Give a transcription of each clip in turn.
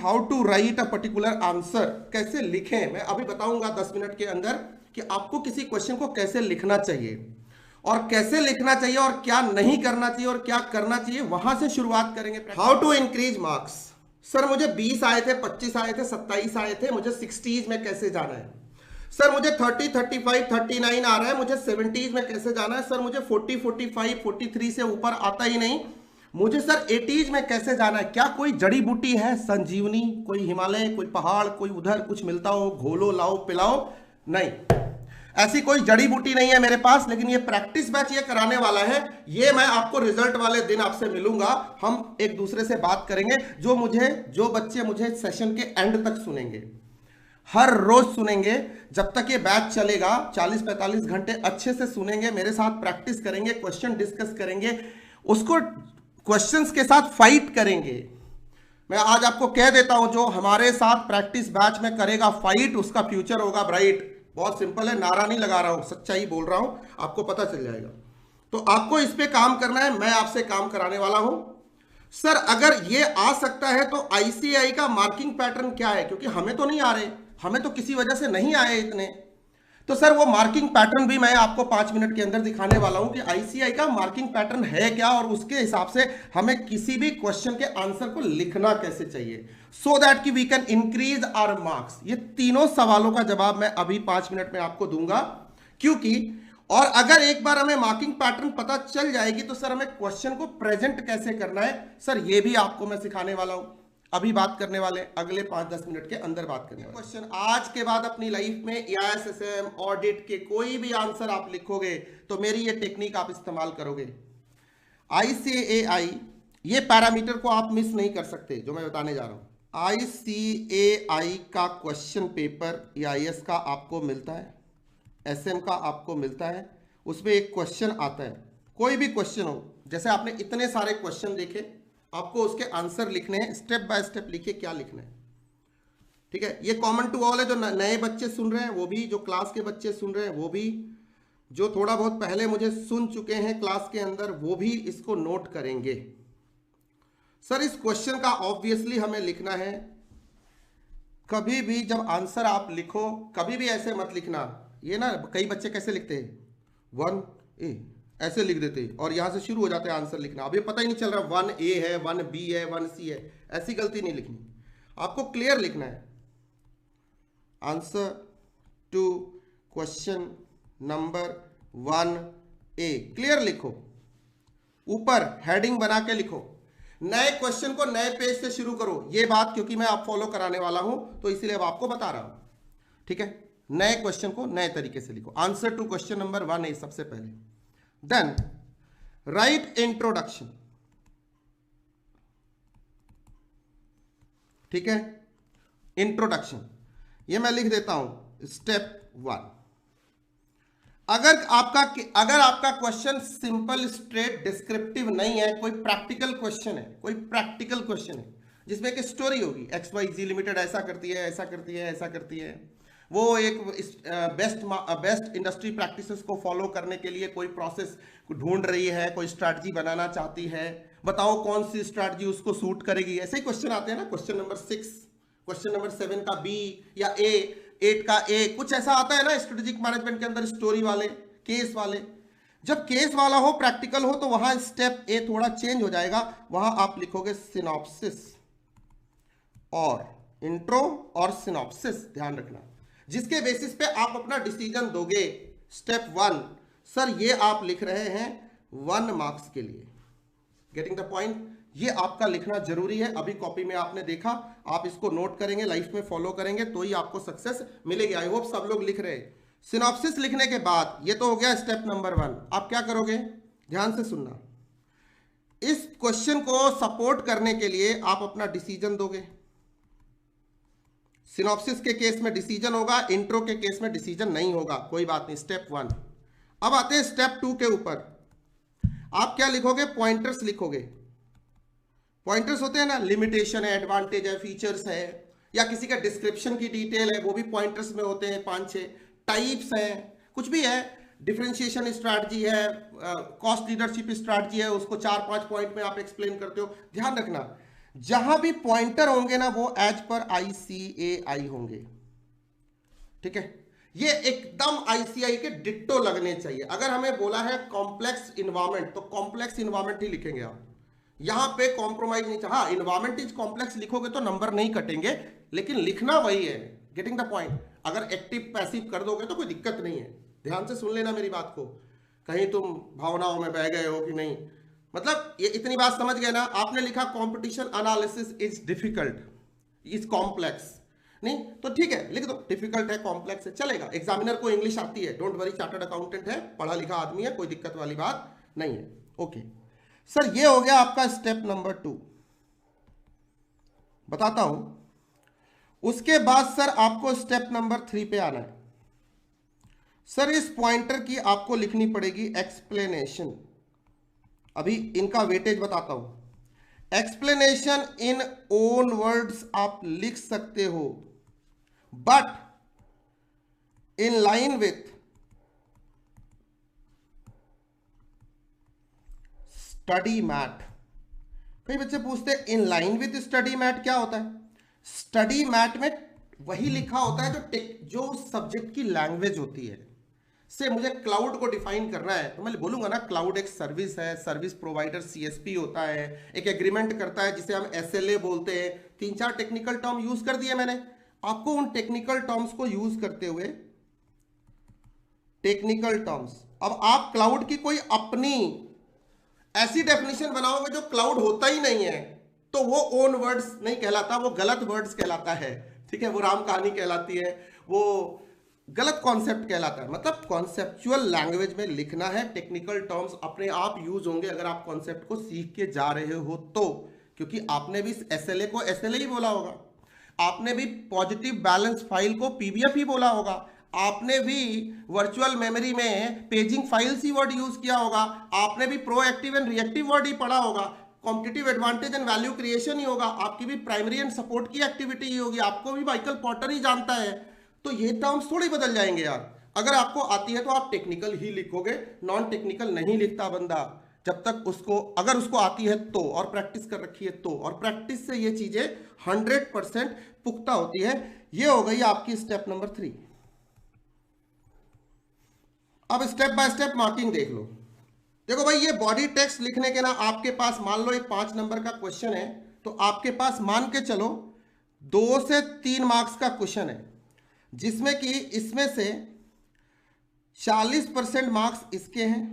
How to write a particular answer, कैसे लिखें। मैं अभी बताऊंगा 10 मिनट के अंदर कि आपको किसी क्वेश्चन को कैसे लिखना चाहिए और कैसे लिखना चाहिए और क्या नहीं करना चाहिए और क्या करना चाहिए, वहां से शुरुआत करेंगे। How to increase marks. Sir मुझे 20 आए थे, 25 आए थे, 27 आए थे, मुझे 60s में कैसे जाना है। सर मुझे 30, 35, 39 आ रहा है, मुझे 70s में कैसे जाना है। सर मुझे 40, 45, 43 से ऊपर आता ही नहीं, मुझे सर 80s में कैसे जाना है। क्या कोई जड़ी बूटी है संजीवनी, कोई हिमालय, कोई पहाड़, कोई उधर कुछ मिलता हो, घोलो लाओ पिलाओ? नहीं, ऐसी कोई जड़ी बूटी नहीं है मेरे पास। लेकिन ये प्रैक्टिस बैच ये कराने वाला है, ये मैं आपको रिजल्ट वाले दिन आपसे मिलूंगा, हम एक दूसरे से बात करेंगे। जो बच्चे मुझे सेशन के एंड तक सुनेंगे, हर रोज सुनेंगे, जब तक ये बैच चलेगा 40-45 घंटे अच्छे से सुनेंगे, मेरे साथ प्रैक्टिस करेंगे, क्वेश्चन डिस्कस करेंगे, उसको क्वेश्चंस के साथ फाइट करेंगे। मैं आज आपको कह देता हूं, जो हमारे साथ प्रैक्टिस बैच में करेगा फाइट, उसका फ्यूचर होगा ब्राइट। बहुत सिंपल है, नारा नहीं लगा रहा हूं, सच्चाई बोल रहा हूं, आपको पता चल जाएगा। तो आपको इस पे काम करना है, मैं आपसे काम कराने वाला हूं। सर अगर ये आ सकता है तो आईसीएआई का मार्किंग पैटर्न क्या है, क्योंकि हमें तो नहीं आ रहे, हमें तो किसी वजह से नहीं आए इतने। तो सर वो मार्किंग पैटर्न भी मैं आपको 5 मिनट के अंदर दिखाने वाला हूं कि आईसीएआई का मार्किंग पैटर्न है क्या, और उसके हिसाब से हमें किसी भी क्वेश्चन के आंसर को लिखना कैसे चाहिए, सो दैट कि we can increase our marks. ये तीनों सवालों का जवाब मैं अभी 5 मिनट में आपको दूंगा। क्योंकि और अगर एक बार हमें मार्किंग पैटर्न पता चल जाएगी तो सर हमें क्वेश्चन को प्रेजेंट कैसे करना है, सर ये भी आपको मैं सिखाने वाला हूं। अभी बात करने वाले, अगले 5-10 मिनट के अंदर बात करने वाले। क्वेश्चन आज के बाद अपनी लाइफ में एआईएसएसएम ऑडिट के कोई भी आंसर आप लिखोगे तो मेरी ये टेक्निक आप इस्तेमाल करोगे। आईसीएआई, ये पैरामीटर को आप मिस नहीं कर सकते जो मैं बताने जा रहा हूं। आईसीएआई का क्वेश्चन पेपर एआईएस का आपको मिलता है, एसएम का आपको मिलता है, उसमें एक क्वेश्चन आता है, कोई भी क्वेश्चन हो, जैसे आपने इतने सारे क्वेश्चन देखे, आपको उसके आंसर लिखने हैं, स्टेप बाय स्टेप लिखिए क्या लिखना है, ठीक है। ये कॉमन टू ऑल है, जो नए बच्चे सुन रहे हैं वो भी, जो क्लास के बच्चे सुन रहे हैं वो भी, जो थोड़ा बहुत पहले मुझे सुन चुके हैं क्लास के अंदर वो भी इसको नोट करेंगे। सर इस क्वेश्चन का ऑब्वियसली हमें लिखना है। कभी भी जब आंसर आप लिखो, कभी भी ऐसे मत लिखना, ये ना कई बच्चे कैसे लिखते हैं, 1A ऐसे लिख देते हैं और यहां से शुरू हो जाते हैं आंसर लिखना, अब ये पता ही नहीं चल रहा 1A है, 1B है, 1C है, ऐसी गलती नहीं लिखनी, आपको क्लियर लिखना है। Answer to question number 1A, clear लिखो, ऊपर हेडिंग बना के लिखो। नए क्वेश्चन को नए पेज से शुरू करो, ये बात क्योंकि मैं आप फॉलो कराने वाला हूं तो इसलिए अब आपको बता रहा हूं, ठीक है। नए क्वेश्चन को नए तरीके से लिखो। Answer to question number 1A सबसे पहले, देन राइट इंट्रोडक्शन, ठीक है। इंट्रोडक्शन ये मैं लिख देता हूं, स्टेप 1। अगर आपका क्वेश्चन सिंपल स्ट्रेट डिस्क्रिप्टिव नहीं है, कोई प्रैक्टिकल क्वेश्चन है, जिसमें एक स्टोरी होगी, XYZ लिमिटेड ऐसा करती है, ऐसा करती है, ऐसा करती है, वो एक बेस्ट इंडस्ट्री प्रैक्टिसेस को फॉलो करने के लिए कोई प्रोसेस ढूंढ रही है, कोई स्ट्रैटेजी बनाना चाहती है, बताओ कौन सी स्ट्रैटेजी उसको सूट करेगी, ऐसे ही क्वेश्चन आते हैं ना। क्वेश्चन नंबर 6, क्वेश्चन नंबर 7 का B या A, 8 का A, कुछ ऐसा आता है ना स्ट्रेटेजिक मैनेजमेंट के अंदर, स्टोरी वाले, केस वाले। जब केस वाला हो, प्रैक्टिकल हो, तो वहां स्टेप A थोड़ा चेंज हो जाएगा, वहां आप लिखोगे सिनॉप्सिस और इंट्रो और सिनॉप्सिस, ध्यान रखना, जिसके बेसिस पे आप अपना डिसीजन दोगे। स्टेप 1, सर ये आप लिख रहे हैं 1 मार्क्स के लिए, गेटिंग द पॉइंट, ये आपका लिखना जरूरी है। अभी कॉपी में आपने देखा, आप इसको नोट करेंगे, लाइफ में फॉलो करेंगे तो ही आपको सक्सेस मिलेगी। आई होप सब लोग लिख रहे हैं। सिनॉप्सिस लिखने के बाद, ये तो हो गया स्टेप नंबर 1, आप क्या करोगे, ध्यान से सुनना। इस क्वेश्चन को सपोर्ट करने के लिए आप अपना डिसीजन दोगे। सिनॉप्सिस के केस में डिसीजन होगा, इंट्रो के केस में डिसीजन नहीं होगा, कोई बात नहीं, स्टेप 1। अब आते हैं स्टेप 2 के ऊपर। आप क्या लिखोगे, पॉइंटर्स लिखोगे। पॉइंटर्स होते हैं ना, लिमिटेशन है, एडवांटेज है, फीचर्स है, या किसी का डिस्क्रिप्शन की डिटेल है, वो भी पॉइंटर्स में होते हैं, 5-6 टाइप्स हैं, कुछ भी है, डिफरेंशिएशन स्ट्रैटेजी है, कॉस्ट लीडरशिप स्ट्रैटेजी है, उसको 4-5 पॉइंट में आप एक्सप्लेन करते हो। ध्यान रखना, जहां भी पॉइंटर होंगे ना वो एज पर ICAI होंगे, ठीक है। ये एकदम ICAI के डिट्टो लगने चाहिए। अगर हमें बोला है कॉम्प्लेक्स इन्वायरमेंट तो कॉम्प्लेक्स इन्वायरमेंट ही लिखेंगे आप, यहां पे कॉम्प्रोमाइज नहीं। हाँ, इन्वायरमेंट इज कॉम्प्लेक्स लिखोगे तो नंबर नहीं कटेंगे, लेकिन लिखना वही है। Getting the point. अगर एक्टिव पैसिव कर दोगे तो कोई दिक्कत नहीं है। ध्यान से सुन लेना मेरी बात को, कहीं तुम भावनाओं में बह गए हो कि नहीं। मतलब ये इतनी बात समझ गए ना। आपने लिखा competition analysis is difficult, is complex, नहीं तो ठीक है लिख दो डिफिकल्ट है, कॉम्प्लेक्स है, चलेगा। एग्जामिनर को इंग्लिश आती है, डोंट वरी, चार्टर्ड अकाउंटेंट है, पढ़ा लिखा आदमी है, कोई दिक्कत वाली बात नहीं है। ओके सर, ये हो गया आपका स्टेप नंबर 2। बताता हूं, उसके बाद सर आपको स्टेप नंबर 3 पे आना है। सर इस पॉइंटर की आपको लिखनी पड़ेगी एक्सप्लेनेशन। अभी इनका वेटेज बताता हूं। एक्सप्लेनेशन इन ओन वर्ड्स आप लिख सकते हो, but in line with study mat. कई बच्चे पूछते हैं in line with study mat क्या होता है। स्टडी मैट में वही लिखा होता है जो सब्जेक्ट की लैंग्वेज होती है। से मुझे क्लाउड को डिफाइन करना है तो मैं बोलूंगा ना, क्लाउड एक सर्विस है, सर्विस प्रोवाइडर CSP होता है, एक एग्रीमेंट करता है जिसे हम SLA बोलते हैं। 3-4 टेक्निकल टर्म यूज कर दिए मैंने आपको। उन टेक्निकल टर्म्स को यूज करते हुए, टेक्निकल टर्म्स, अब आप क्लाउड की कोई अपनी ऐसी डेफिनेशन बनाओगे जो क्लाउड होता ही नहीं है तो वो ओन वर्ड्स नहीं कहलाता, वो गलत वर्ड्स कहलाता है, ठीक है। वो राम कहानी कहलाती है, वो गलत कॉन्सेप्ट कहलाता है। मतलब कॉन्सेप्चुअल लैंग्वेज में लिखना है, टेक्निकल टर्म्स अपने आप यूज होंगे अगर आप कॉन्सेप्ट को सीख के जा रहे हो तो। क्योंकि आपने भी SLA को SLA ही बोला होगा, आपने भी पॉजिटिव बैलेंस फाइल को PBF ही बोला होगा, आपने भी वर्चुअल मेमोरी में पेजिंग फाइल्स ही वर्ड यूज किया होगा, आपने भी प्रोएक्टिव एंड रिएक्टिव वर्ड ही पढ़ा होगा, competitive advantage and value creation ही होगा, आपकी भी प्राइमरी एंड सपोर्ट की एक्टिविटी ही होगी, आपको भी माइकल पॉटर ही जानता है। तो ये टर्म्स थोड़ी बदल जाएंगे यार। अगर आपको आती है तो आप टेक्निकल ही लिखोगे, नॉन टेक्निकल नहीं लिखता बंदा जब तक उसको, अगर उसको आती है तो, और प्रैक्टिस कर रखी है तो, और प्रैक्टिस से ये चीजें 100% पुख्ता होती है। ये हो गई आपकी स्टेप नंबर 3। अब स्टेप बाय स्टेप मार्किंग देख लो। देखो भाई, ये बॉडी टेक्स्ट लिखने के ना आपके पास मान लो एक 5 नंबर का क्वेश्चन है तो आपके पास मान के चलो 2 से 3 मार्क्स का क्वेश्चन है, जिसमें कि इसमें से 40% मार्क्स इसके हैं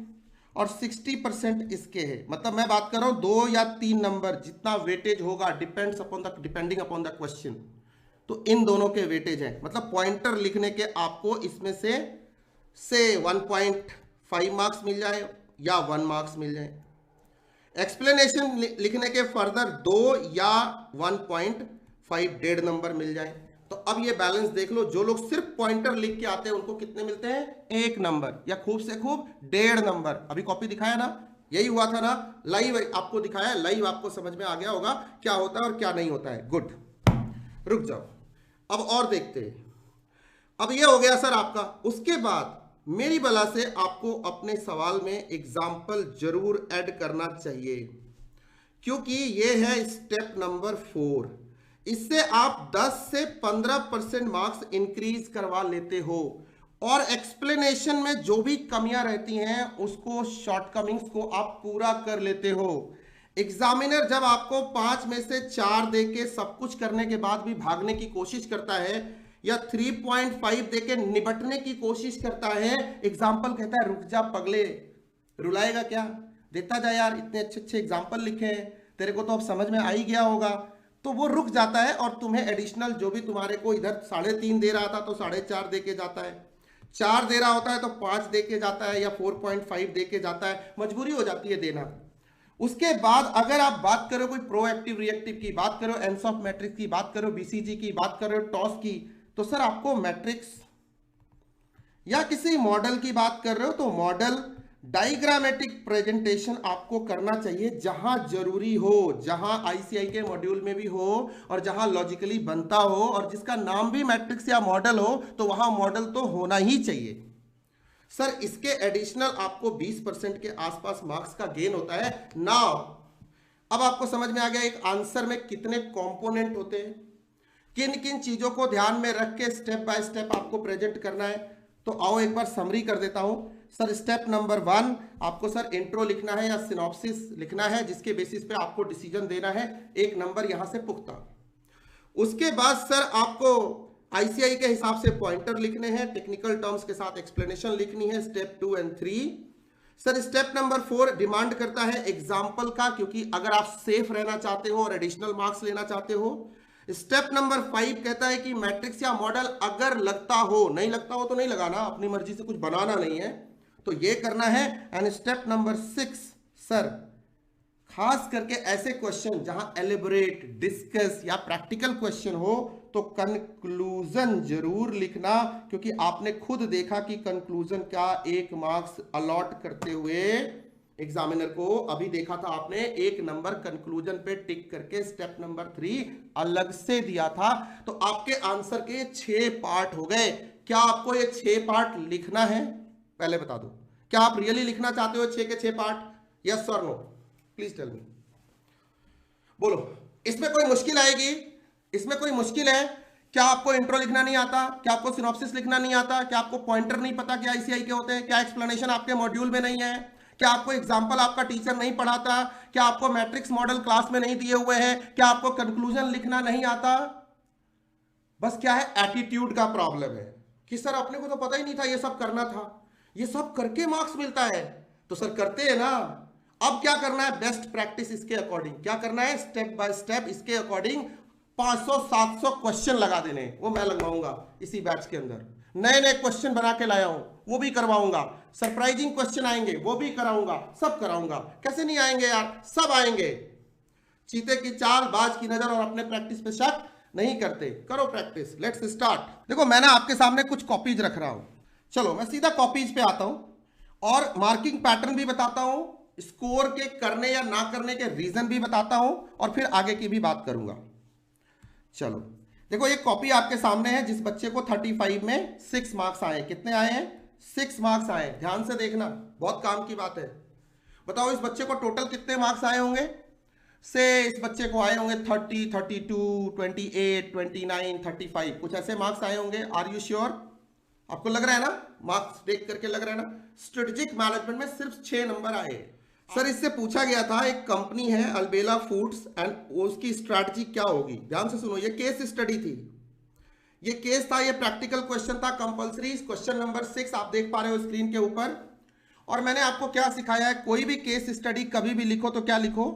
और 60% इसके हैं। मतलब मैं बात कर रहा हूं 2 या 3 नंबर जितना वेटेज होगा, डिपेंडिंग अपॉन द क्वेश्चन। तो इन दोनों के वेटेज है। मतलब पॉइंटर लिखने के आपको इसमें से 1.5 मार्क्स मिल जाए या 1 मार्क्स मिल जाए। एक्सप्लेनेशन लिखने के फर्दर 2 या 1.5 1.5 नंबर मिल जाए। तो अब ये बैलेंस देख लो, जो लोग सिर्फ पॉइंटर लिख के आते हैं उनको कितने मिलते हैं, 1 नंबर या खूब से खूब 1.5 नंबर। अभी कॉपी दिखाया ना, यही हुआ था ना, लाइव आपको दिखाया, लाइव आपको समझ में आ गया होगा क्या होता है और क्या नहीं होता है। गुड, रुक जाओ, अब और देखते हैं। अब ये हो गया सर आपका। उसके बाद मेरी बला से आपको अपने सवाल में एग्जाम्पल जरूर ऐड करना चाहिए, क्योंकि ये है स्टेप नंबर 4। इससे आप 10 से 15% मार्क्स इंक्रीज करवा लेते हो और एक्सप्लेनेशन में जो भी कमियां रहती हैं उसको, शॉर्टकमिंग्स को आप पूरा कर लेते हो। एग्जामिनर जब आपको 5 में से 4 देके सब कुछ करने के बाद भी भागने की कोशिश करता है या 3.5 देके निपटने की कोशिश करता है, एग्जाम्पल कहता है रुक जा पगले, रुलाएगा क्या, देता जा यार, इतने अच्छे अच्छे एग्जाम्पल लिखे हैं, तेरे को तो अब समझ में आ ही गया होगा। तो वो रुक जाता है और तुम्हें एडिशनल जो भी तुम्हारे को इधर 3.5 दे रहा था तो 4.5 दे के जाता है, 4 दे रहा होता है तो 5 दे के जाता है या 4.5 दे के जाता है। मजबूरी हो जाती है देना। उसके बाद अगर आप बात करो कोई प्रोएक्टिव रिएक्टिव की, बात करो एनसॉफ मैट्रिक्स की, बात करो BCG की, बात करो टॉस की, तो सर आपको मैट्रिक्स या किसी मॉडल की बात कर रहे हो तो मॉडल डायग्रामेटिक प्रेजेंटेशन आपको करना चाहिए जहां जरूरी हो, जहां ICI के मॉड्यूल में भी हो और जहां लॉजिकली बनता हो और जिसका नाम भी मैट्रिक्स या मॉडल हो, तो वहां मॉडल तो होना ही चाहिए। सर इसके एडिशनल आपको 20% के आसपास मार्क्स का गेन होता है। नाउ अब आपको समझ में आ गया एक आंसर में कितने कंपोनेंट होते हैं, किन किन चीजों को ध्यान में रख के स्टेप बाय स्टेप आपको प्रेजेंट करना है। तो आओ एक बार समरी कर देता हूं सर। स्टेप नंबर 1 आपको सर इंट्रो लिखना है या सिनॉप्सिस लिखना है, जिसके बेसिस पे आपको डिसीजन देना है, 1 नंबर यहां से पुख्ता। उसके बाद सर आपको आईसीआई के हिसाब से पॉइंटर लिखने हैं, टेक्निकल टर्म्स के साथ एक्सप्लेनेशन लिखनी है, स्टेप 2 और 3। सर स्टेप नंबर 4 डिमांड करता है एग्जाम्पल का, क्योंकि अगर आप सेफ रहना चाहते हो और एडिशनल मार्क्स लेना चाहते हो। स्टेप नंबर 5 कहता है कि मैट्रिक्स या मॉडल अगर लगता हो, नहीं लगता हो तो नहीं लगाना, अपनी मर्जी से कुछ बनाना नहीं है, तो ये करना है। एंड स्टेप नंबर 6 सर खास करके ऐसे क्वेश्चन जहां एलिबोरेट, डिस्कस या प्रैक्टिकल क्वेश्चन हो तो कंक्लूजन जरूर लिखना, क्योंकि आपने खुद देखा कि कंक्लूजन का 1 मार्क्स अलॉट करते हुए एग्जामिनर को अभी देखा था आपने, 1 नंबर कंक्लूजन पे टिक करके स्टेप नंबर 3 अलग से दिया था। तो आपके आंसर के 6 पार्ट हो गए। क्या आपको ये 6 पार्ट लिखना है? पहले बता दो, क्या आप रियली लिखना चाहते हो 6 के 6 पार्ट? यस और नो, प्लीज टेल मी, बोलो। इसमें कोई मुश्किल आएगी? इसमें कोई मुश्किल है? क्या आपको इंट्रो लिखना नहीं आता? क्या आपको सिनॉप्सिस लिखना नहीं आता? क्या आपको पॉइंटर नहीं पता क्या आईसीआई के होते हैं? क्या एक्सप्लेनेशन आपके मॉड्यूल में नहीं है? क्या आपको एग्जाम्पल आपका टीचर नहीं पढ़ाता? क्या आपको मैट्रिक्स मॉडल क्लास में नहीं दिए हुए हैं? क्या आपको कंक्लूजन लिखना नहीं आता? बस क्या है, एटीट्यूड का प्रॉब्लम है कि सर अपने को तो पता ही नहीं था ये सब करना था, ये सब करके मार्क्स मिलता है। तो सर करते हैं ना। अब क्या करना है? बेस्ट प्रैक्टिस इसके अकॉर्डिंग क्या करना है, स्टेप बाय स्टेप इसके अकॉर्डिंग 500-700 क्वेश्चन लगा देने, वो मैं लगवाऊंगा इसी बैच के अंदर। नए नए क्वेश्चन बना के लाया हूं, वो भी करवाऊंगा। सरप्राइजिंग क्वेश्चन आएंगे, वो भी कराऊंगा, सब कराऊंगा। कैसे नहीं आएंगे यार, सब आएंगे। चीते की चाल, बाज की नजर और अपने प्रैक्टिस पे शक नहीं करते। करो प्रैक्टिस, लेट्स स्टार्ट। देखो मैं ना आपके सामने कुछ कॉपीज रख रहा हूं। चलो मैं सीधा कॉपीज पे आता हूं और मार्किंग पैटर्न भी बताता हूं, स्कोर के करने या ना करने के रीजन भी बताता हूं, और फिर आगे की भी बात करूंगा। चलो देखो ये कॉपी आपके सामने है, जिस बच्चे को 35 में 6 मार्क्स आए। कितने आए हैं? 6 मार्क्स आए। ध्यान से देखना, बहुत काम की बात है। बताओ इस बच्चे को टोटल कितने मार्क्स आए होंगे? से इस बच्चे को आए होंगे 30, 32, 28, 29, 35, कुछ ऐसे मार्क्स आए होंगे। Are you sure? आपको लग रहा है ना? मार्क्स देख करके लग रहा है ना? स्ट्रेटेजिक मैनेजमेंट में सिर्फ 6 नंबर आए। सर इससे पूछा गया था, एक कंपनी है अल्बेला फूड्स एंड उसकी स्ट्रैटेजी क्या होगी। ध्यान से सुनो, ये केस स्टडी थी, ये केस था, ये प्रैक्टिकल क्वेश्चन था कंपलसरी। क्वेश्चन नंबर 6 आप देख पा रहे हो स्क्रीन के ऊपर। और मैंने आपको क्या सिखाया है, कोई भी केस स्टडी कभी भी लिखो तो क्या लिखो,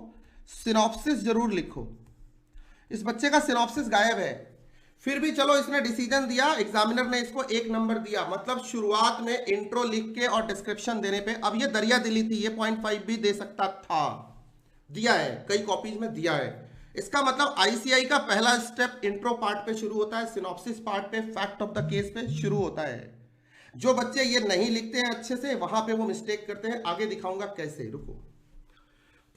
सिनॉप्सिस जरूर लिखो। इस बच्चे का सिनॉप्सिस गायब है, फिर भी चलो इसने डिसीजन दिया, एग्जामिनर ने इसको 1 नंबर दिया। मतलब शुरुआत में इंट्रो लिख के और डिस्क्रिप्शन देने पे, अब ये दरिया दिली थी, ये 0.5 भी दे सकता था, दिया है, कई कॉपीज में दिया है। इसका मतलब आईसीआई का पहला स्टेप इंट्रो पार्ट पे शुरू होता है, सिनॉप्सिस पार्ट पे, फैक्ट ऑफ द केस पे शुरू होता है। जो बच्चे ये नहीं लिखते हैं अच्छे से, वहां पे वो मिस्टेक करते हैं। आगे दिखाऊंगा कैसे, रुको।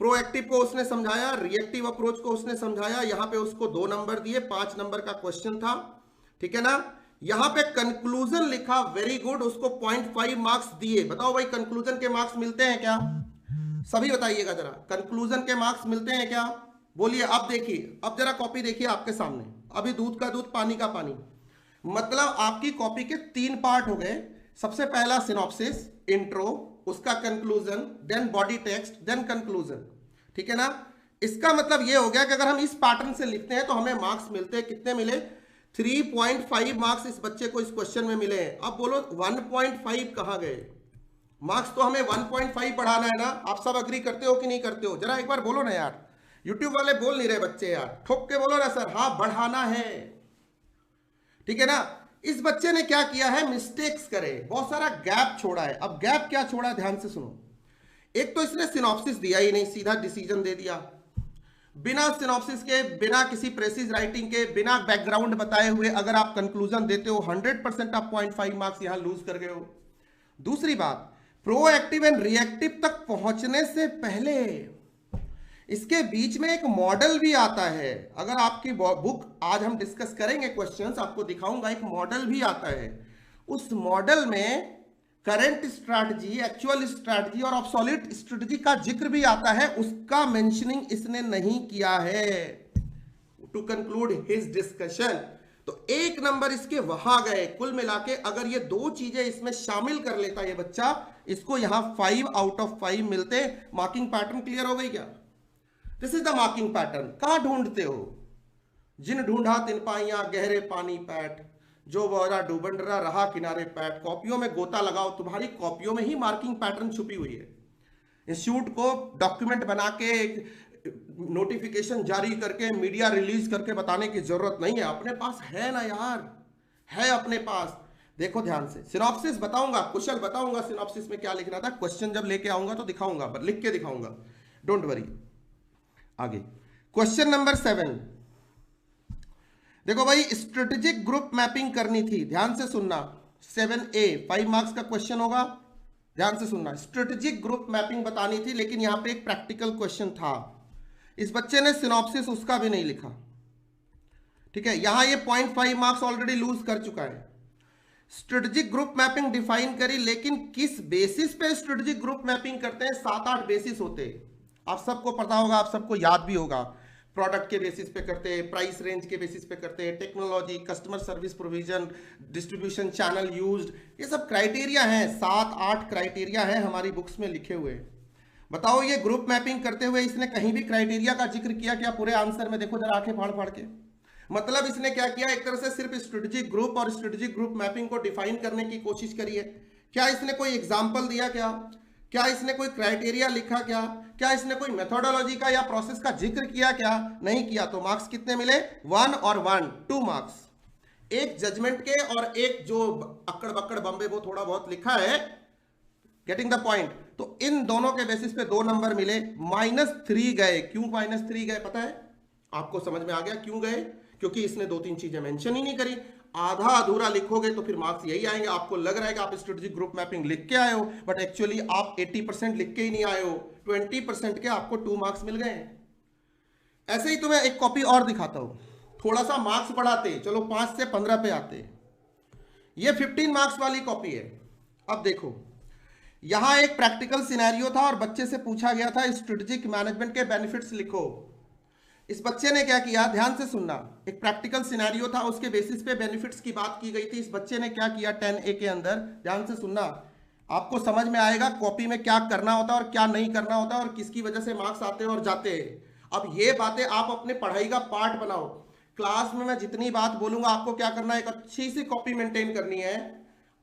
प्रोएक्टिव को उसने समझाया, रिएक्टिव अप्रोच को उसने समझाया। यहां पे उसको 2 नंबर दिए, 5 नंबर का क्वेश्चन था, ठीक है ना। यहां पे कंक्लूजन लिखा, वेरी गुड, उसको 0.5 मार्क्स दिए। बताओ भाई कंक्लूजन के मार्क्स मिलते हैं क्या? सभी बताइएगा जरा, कंक्लूजन के मार्क्स मिलते हैं क्या? बोलिए। अब देखिए, अब जरा कॉपी देखिए आपके सामने, अभी दूध का दूध पानी का पानी। मतलब आपकी कॉपी के 3 पार्ट हो गए। सबसे पहला सिनॉप्सिस, इंट्रो, उसका conclusion, then body text, then conclusion, ठीक है ना। इसका मतलब ये हो गया कि अगर हम इस पैटर्न से लिखते हैं तो हमें मार्क्स मिलते हैं। कितने मिले? 3.5 मार्क्स इस बच्चे को इस क्वेश्चन में मिले हैं। अब बोलो 1.5 कहां गए? मार्क्स तो हमें 1.5 बढ़ाना है ना। आप सब अग्री करते हो कि नहीं करते हो? जरा एक बार बोलो ना यार, यूट्यूब वाले बोल नहीं रहे बच्चे यार, ठोक के बोलो ना सर, हाँ बढ़ाना है, ठीक है ना। इस बच्चे ने क्या किया है, मिस्टेक्स करे, बहुत सारा गैप छोड़ा है। अब गैप क्या छोड़ा है, ध्यान से सुनो। एक तो इसने सिनॉप्सिस दिया ही नहीं, सीधा डिसीजन दे दिया, बिना सिनॉप्सिस के, बिना किसी प्रेसिज राइटिंग के, बिना बैकग्राउंड बताए हुए अगर आप कंक्लूजन देते हो 100% आप 0.5 मार्क्स यहां लूज कर गए हो। दूसरी बात, प्रोएक्टिव एंड रिएक्टिव तक पहुंचने से पहले इसके बीच में एक मॉडल भी आता है। अगर आपकी बुक, आज हम डिस्कस करेंगे क्वेश्चंस, आपको दिखाऊंगा, एक मॉडल भी आता है। उस मॉडल में करंट स्ट्रैटेजी, एक्चुअल स्ट्रैटेजी और ऑब्सोलीट स्ट्रैटेजी का जिक्र भी आता है, उसका मेंशनिंग इसने नहीं किया है। टू कंक्लूड हिज डिस्कशन, तो 1 नंबर इसके वहां गए। कुल मिला के अगर ये 2 चीजें इसमें शामिल कर लेता ये बच्चा, इसको यहां 5 आउट ऑफ 5 मिलते। मार्किंग पैटर्न क्लियर हो गई क्या? This is the marking pattern. कहां ढूंढते हो? जिन ढूंढा तिन पाइया गहरे पानी पैट, जो बोरा डूबंडरा रहा किनारे पैट। कॉपियों में गोता लगाओ, तुम्हारी कॉपियों में ही मार्किंग पैटर्न छुपी हुई है। इंस्टीट्यूट को डॉक्यूमेंट बना के, नोटिफिकेशन जारी करके, मीडिया रिलीज करके बताने की जरूरत नहीं है, अपने पास है ना यार, है अपने पास। देखो ध्यान से, सिनॉप्सिस बताऊंगा, कुशल बताऊंगा सिनॉप्सिस में क्या लिखना था। क्वेश्चन जब लेके आऊंगा तो दिखाऊंगा, लिख के दिखाऊंगा, डोंट वरी। आगे क्वेश्चन नंबर 7, देखो भाई, स्ट्रेटेजिक ग्रुप मैपिंग करनी थी, ध्यान से सुनना। 7A 5 मार्क्स का क्वेश्चन होगा, ध्यान से सुनना। स्ट्रेटेजिक ग्रुप मैपिंग बतानी थी, लेकिन यहां पे एक प्रैक्टिकल क्वेश्चन था। इस बच्चे ने सिनॉप्सिस उसका भी नहीं लिखा, ठीक है। यहां ये 0.5 मार्क्स ऑलरेडी लूज कर चुका है। स्ट्रेटेजिक ग्रुप मैपिंग डिफाइन करी, लेकिन किस बेसिस पे स्ट्रेटेजिक ग्रुप मैपिंग करते हैं? 7-8 बेसिस होते हैं, आप सबको पता होगा, आप सबको याद भी होगा। प्रोडक्ट के बेसिस पे करते हैं, प्राइस रेंज के बेसिस पे करते हैं, technology, customer service provision, distribution channel used, ये सब क्राइटेरिया हैं। 7-8 क्राइटेरिया हैं हमारी बुक्स में लिखे हुए। बताओ ये ग्रुप मैपिंग करते हुए इसने कहीं भी क्राइटेरिया का जिक्र किया क्या? पूरे आंसर में देखो जरा, आंखें फाड़ फाड़ के। मतलब इसने क्या किया, एक तरह से सिर्फ स्ट्रेटेजिक ग्रुप और स्ट्रेटेजिक ग्रुप मैपिंग को डिफाइन करने की कोशिश करी है। क्या इसने कोई एग्जाम्पल दिया? क्या इसने कोई क्राइटेरिया लिखा? क्या इसने कोई मेथोडोलॉजी का या प्रोसेस का जिक्र किया? क्या नहीं किया। तो मार्क्स कितने मिले? 1 और 1, 2 मार्क्स। एक जजमेंट के और एक जो अक्कड़ बक्कड़ बम्बे वो थोड़ा बहुत लिखा है, गेटिंग द पॉइंट। तो इन दोनों के बेसिस पे 2 नंबर मिले, -3 गए। क्यों -3 गए पता है आपको? समझ में आ गया क्यों गए? क्योंकि इसने 2-3 चीजें मेंशन ही नहीं करी। आधा अधूरा लिखोगे तो फिर मार्क्स यही आएंगे। आपको लग रहा है कि आप स्ट्रेटेजिक ग्रुप मैपिंग लिख के आए हो, बट एक्चुअली आप 80% लिख के ही नहीं आए हो। 20% के आपको 2 मार्क्स मिल गए। ऐसे ही तो मैं एक कॉपी और दिखाता हूं, थोड़ा सा मार्क्स बढ़ाते, चलो 5 से 15 पे आते। ये 15 मार्क्स वाली कॉपी है। अब देखो, यहां एक प्रैक्टिकल सिनेरियो था और बच्चे से पूछा गया था स्ट्रेटेजिक मैनेजमेंट के बेनिफिट्स लिखो। इस बच्चे ने क्या किया, ध्यान से सुनना। एक प्रैक्टिकल सिनेरियो था, उसके बेसिस पे बेनिफिट्स की बात की गई थी। इस बच्चे ने क्या किया 10A के अंदर, ध्यान से सुनना, आपको समझ में आएगा कॉपी में क्या करना होता है और क्या नहीं करना होता है और किसकी वजह से मार्क्स आते हैं और जाते हैं। अब ये बातें आप अपने पढ़ाई का पार्ट बनाओ। क्लास में मैं जितनी बात बोलूंगा आपको क्या करना है, एक अच्छी सी कॉपी मेंटेन करनी है।